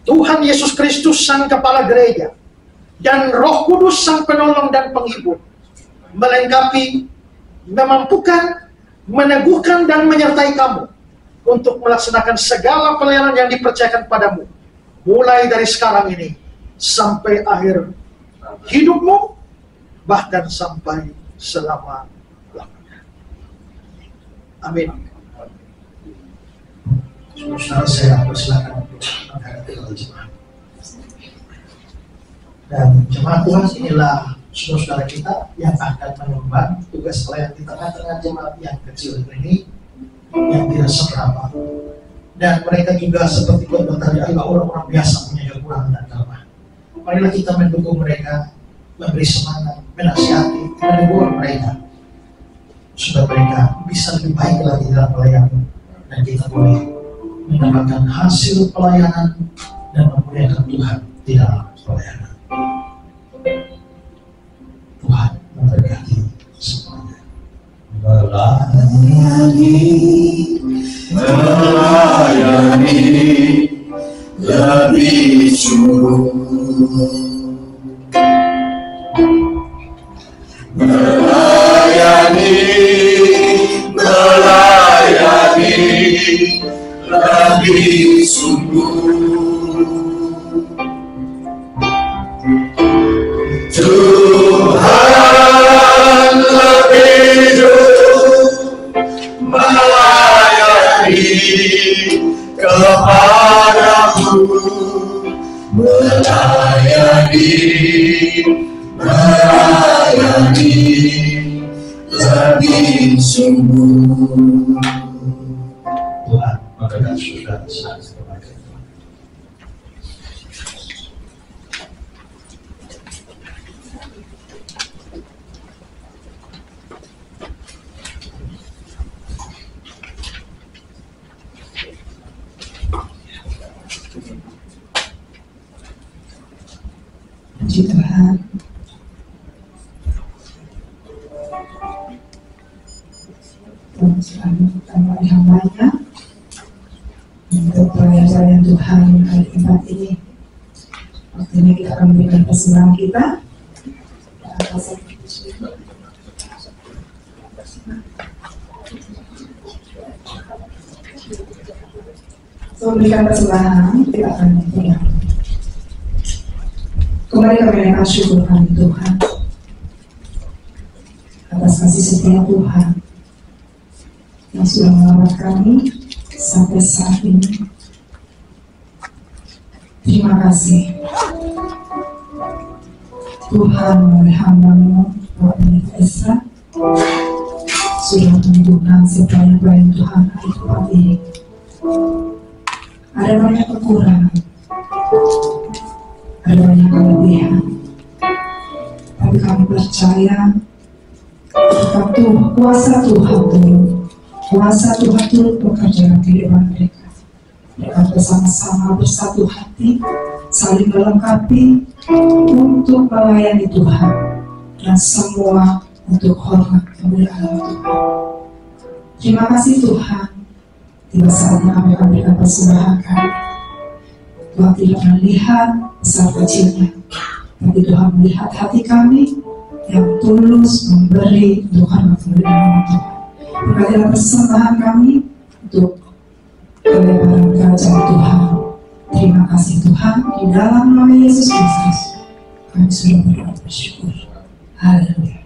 Tuhan Yesus Kristus Sang Kepala Gereja, dan Roh Kudus Sang Penolong dan Penghibur melengkapi, memampukan, meneguhkan dan menyertai kamu untuk melaksanakan segala pelayanan yang dipercayakan padamu, mulai dari sekarang ini sampai akhir hidupmu, bahkan sampai selama-lamanya. Amin. Saudara, saya persilakan untuk menghadapi jemaat. Dan jemaat Tuhan, inilah saudara kita yang akan mengemban tugas pelayanan di tengah-tengah jemaat yang kecil ini, yang tidak seberapa. Dan mereka juga seperti khotbah tadi adalah orang-orang biasa punya kekurangan dan kelemahan. Marilah kita mendukung mereka, memberi semangat, menasihati, menegur mereka, supaya mereka bisa lebih baik lagi dalam pelayanan, dan kita boleh mendapatkan hasil pelayanan dan memuliakan Tuhan di dalam pelayanan. Tuhan memberkati semuanya. Melayani lebih sungguh. Melayani lebih sungguh. Tuhan lebih dulu melayani kepadamu, melayani lebih sungguh. Tuhan memberkati saudara sekalian. Puji Tuhan. Tuhan selalu menemani hamba-Nya untuk pelayanan Tuhan di tempat ini. Waktunya kita akan memberikan persembahan kita. Memberikan persembahan, kita akan memberikan. Kembali kami menaikkan syukur kami Tuhan atas kasih setia Tuhan yang sudah merawat kami sampai saat ini. Terima kasih Tuhan, oleh hamba-Mu Bapak Pendeta Esra sudah menunjukkan setiap pelayan Tuhan di tempat ini. Ada banyak kekurangan, ada banyak kelebihan, tapi kami percaya bahwa kuasa Tuhan turut bekerja dalam kehidupan mereka. Mereka bersama-sama bersatu hati, saling melengkapi untuk melayani Tuhan, dan semua untuk hormat kemuliaan Tuhan. Terima kasih Tuhan. Tiba saatnya kami akan berikan persembahan kami. Tuhan tidak melihat besar kecilnya, tapi Tuhan melihat hati kami yang tulus memberi untuk hormat kemuliaan Tuhan. Berkatilah persembahan kami untuk kelebaran kerajaan Tuhan. Terima kasih Tuhan, di dalam nama Yesus Kristus kami sudah berdoa bersyukur. Haleluya.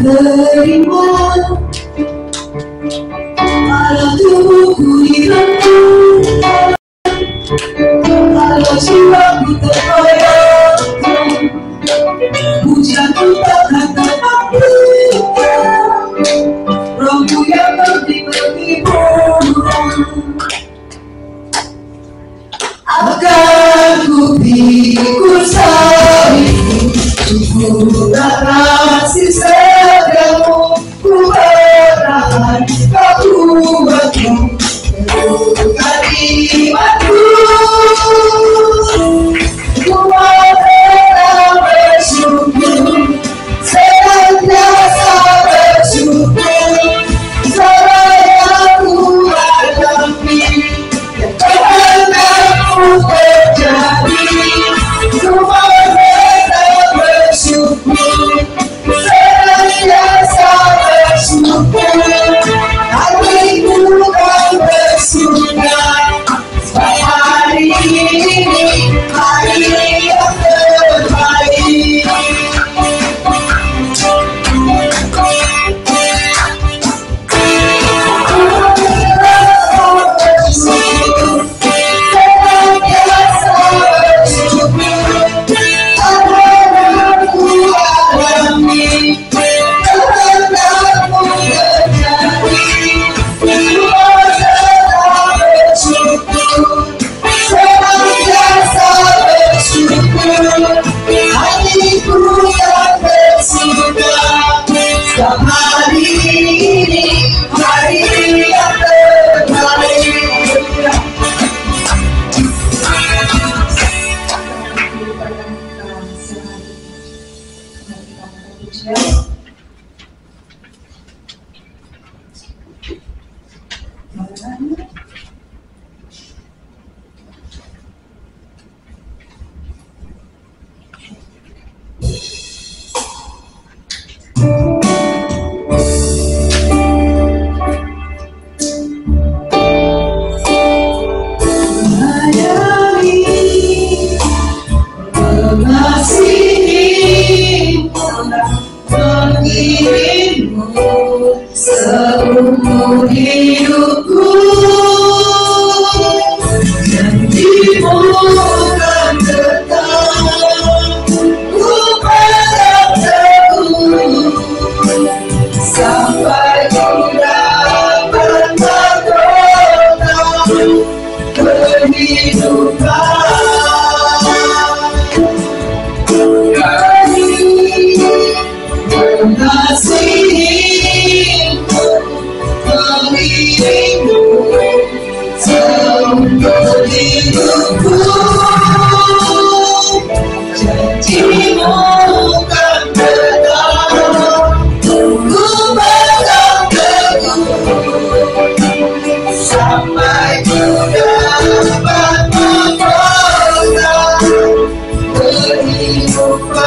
terima walau tubuhku direndam, walau jiwaku terkoyak, hujanku takkan terpampirkan, rohku yang bertimbul-timbul. Akan ku pikul salibmu, sempurnakan sisa damu, ku bertahan kau buatku, teguhkan imanku. Ku mau tetap bersyukur, senantiasa bersyukur, selama ku hadapi terjadi. Ku mau tetap bersyukur, senantiasa bersyukur, hatiku kan bersyukur sampai hari ini, hari yang terbaik. Seumur hidupku, janjimu kan tetap ku pegang teguh, sampai ku dapat mahkota kehidupan. Janjimu kan tetap ku pegang teguh, sampai ku dapat mahkota kehidupan.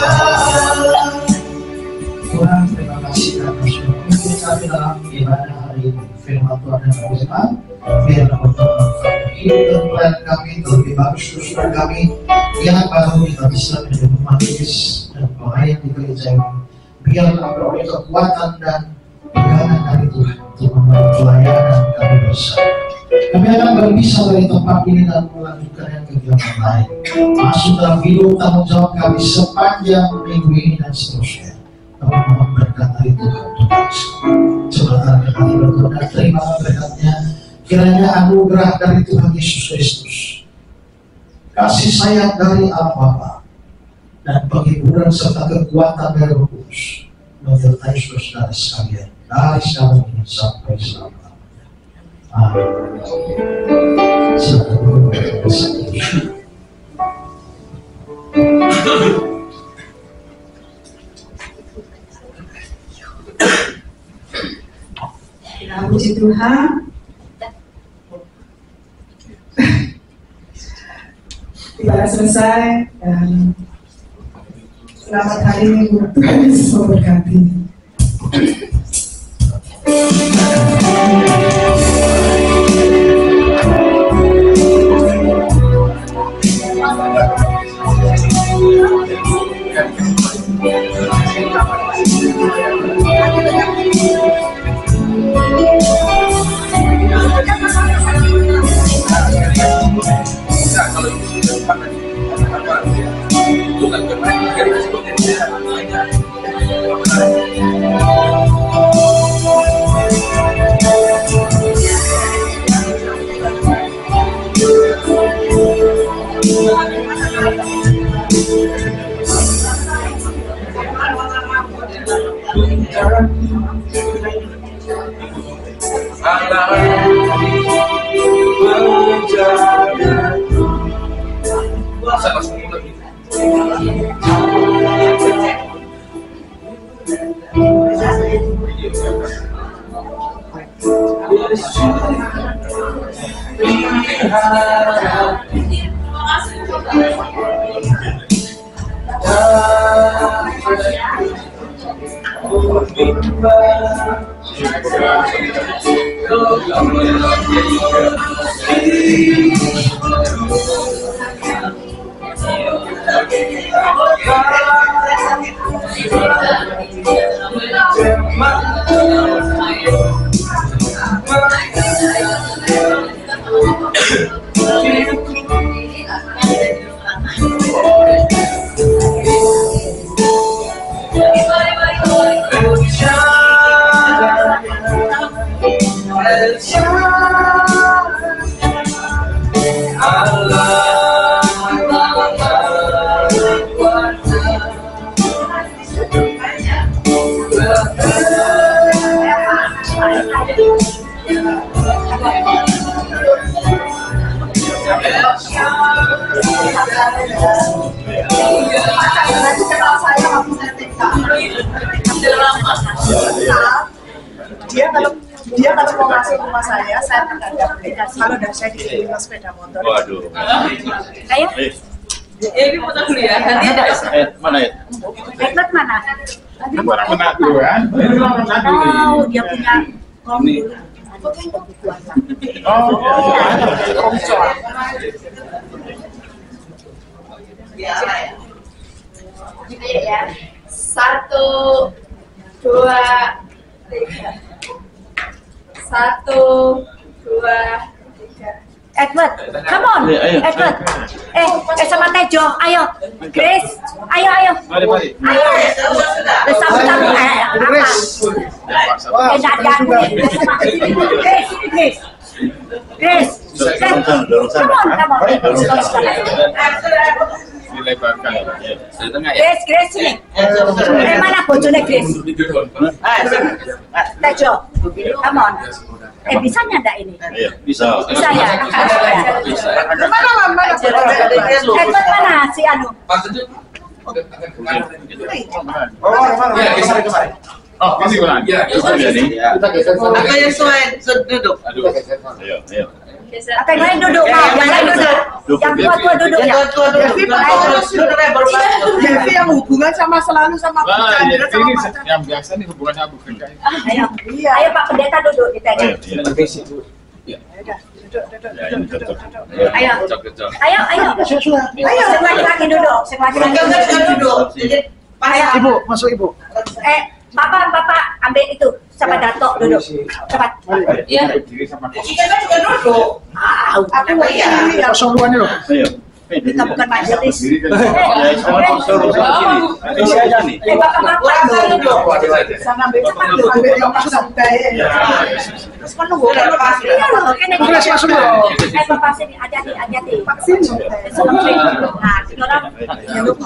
Tuhan, terima kasih dan bersyukur untuk kami dalam ibadah hari ini. Firman Tuhan yang berfirman, biar dapat bermanfaat hidup dan pelayan kami, terlebih bagus saudara kami yang baru kita bisa menjadi majelis dan pelayan di gereja ini. Biar kami beroleh kekuatan dan pegangan dari Tuhan untuk membantu pelayanan kami bersama. Kami akan berpisah dari tempat ini dan melanjutkan yang kegiatan lain. Masuk dalam hidup tanggung jawab kami sepanjang minggu ini dan seterusnya. Kami mohon berkat dari Tuhan untuk bangsa. Sebentar kami berdoa, terima berkatnya. Kiranya anugerah dari Tuhan Yesus Kristus, kasih sayang dari Allah Bapa, dan penghiburan serta kekuatan dari Roh Kudus menyertai saudara sekalian dari sekarang ini sampai selama-lamanya. Amin. Silakan berdoa. Puji Tuhan. Ibadah selesai dan selamat hari Minggu. Tuhan Yesus memberkati. Dia kalau mau masuk rumah saya akan ada aplikasi. Kalau udah saya dikirim sepeda motor. Waduh. Ayo. Ini foto dulu ya. Ganti ada. Mana ya? Edward mana? Orang Manado kan? Oh, dia punya kom dulu. Oh, Ya. Ya. 1, 2, 3. 1, 2, 3. Edward, come on, Edward. Sama Tejo, ayo. Grace, ayo. mari. Ayo. Bersama apa? Enggak ada. Grace. Come on. Dilebarkan. Di tengah ya. Grace sini. Mana bojone Grace? Tejo, come on. Bisa nggak ini? Iya, bisa. Bisa ya? Bisa. Mana? Edward mana si Anu? Ya, geser kemarin. Oh, masih kurang. Ya, geser ya nih. Kita geser. Apa yang duduk? Aduh. Ayo. Apa yang lain duduk? Yang lain duduk. Yang tua duduk ya. Devi yang hubungan selalu sama Bu Chandra Ini yang biasa nih hubungannya Bu Chandra. Ayo Pak Pendeta duduk di tengah. Ayo. Sing laki-laki duduk. Ibu, masuk Ibu. Bapak ambil itu sama Dato duduk. Cepat. Iya. Kita juga duduk. Aku Iya. kosongan Ayo. kita bukan majelis. Sana ambil cepat dulu. Ambil yang santai. Terus menunggu. Iya loh, kan ini. Bapak sini, hati-hati. Vaksin. Nah, sekarang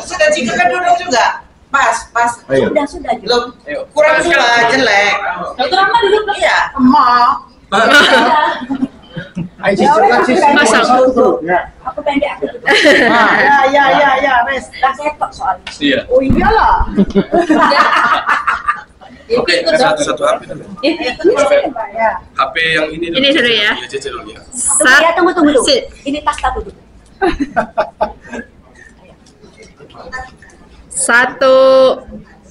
Sudah kan duduk juga. Pas. sudah. Belum kurang pula jelek. Dokter apa duduk? Iya. Emak. Masak. Aku pendek aku duduk. Ya, Res. Lah ketok soalnya. Iya. Oh iyalah. Oke, satu HP dulu. HP yang ini dulu. Ini dulu ya. Cece dulu ya. Tunggu dulu. Ini tas dulu. 1,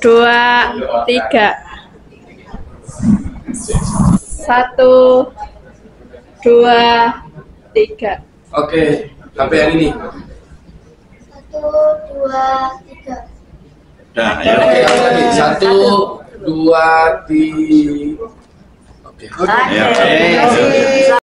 2, 3. 1, 2, 3. Oke, HP yang ini. 1, 2, 2, 3. Nah, ayo. Oke, 1, 2, 3. Oke. Ayo.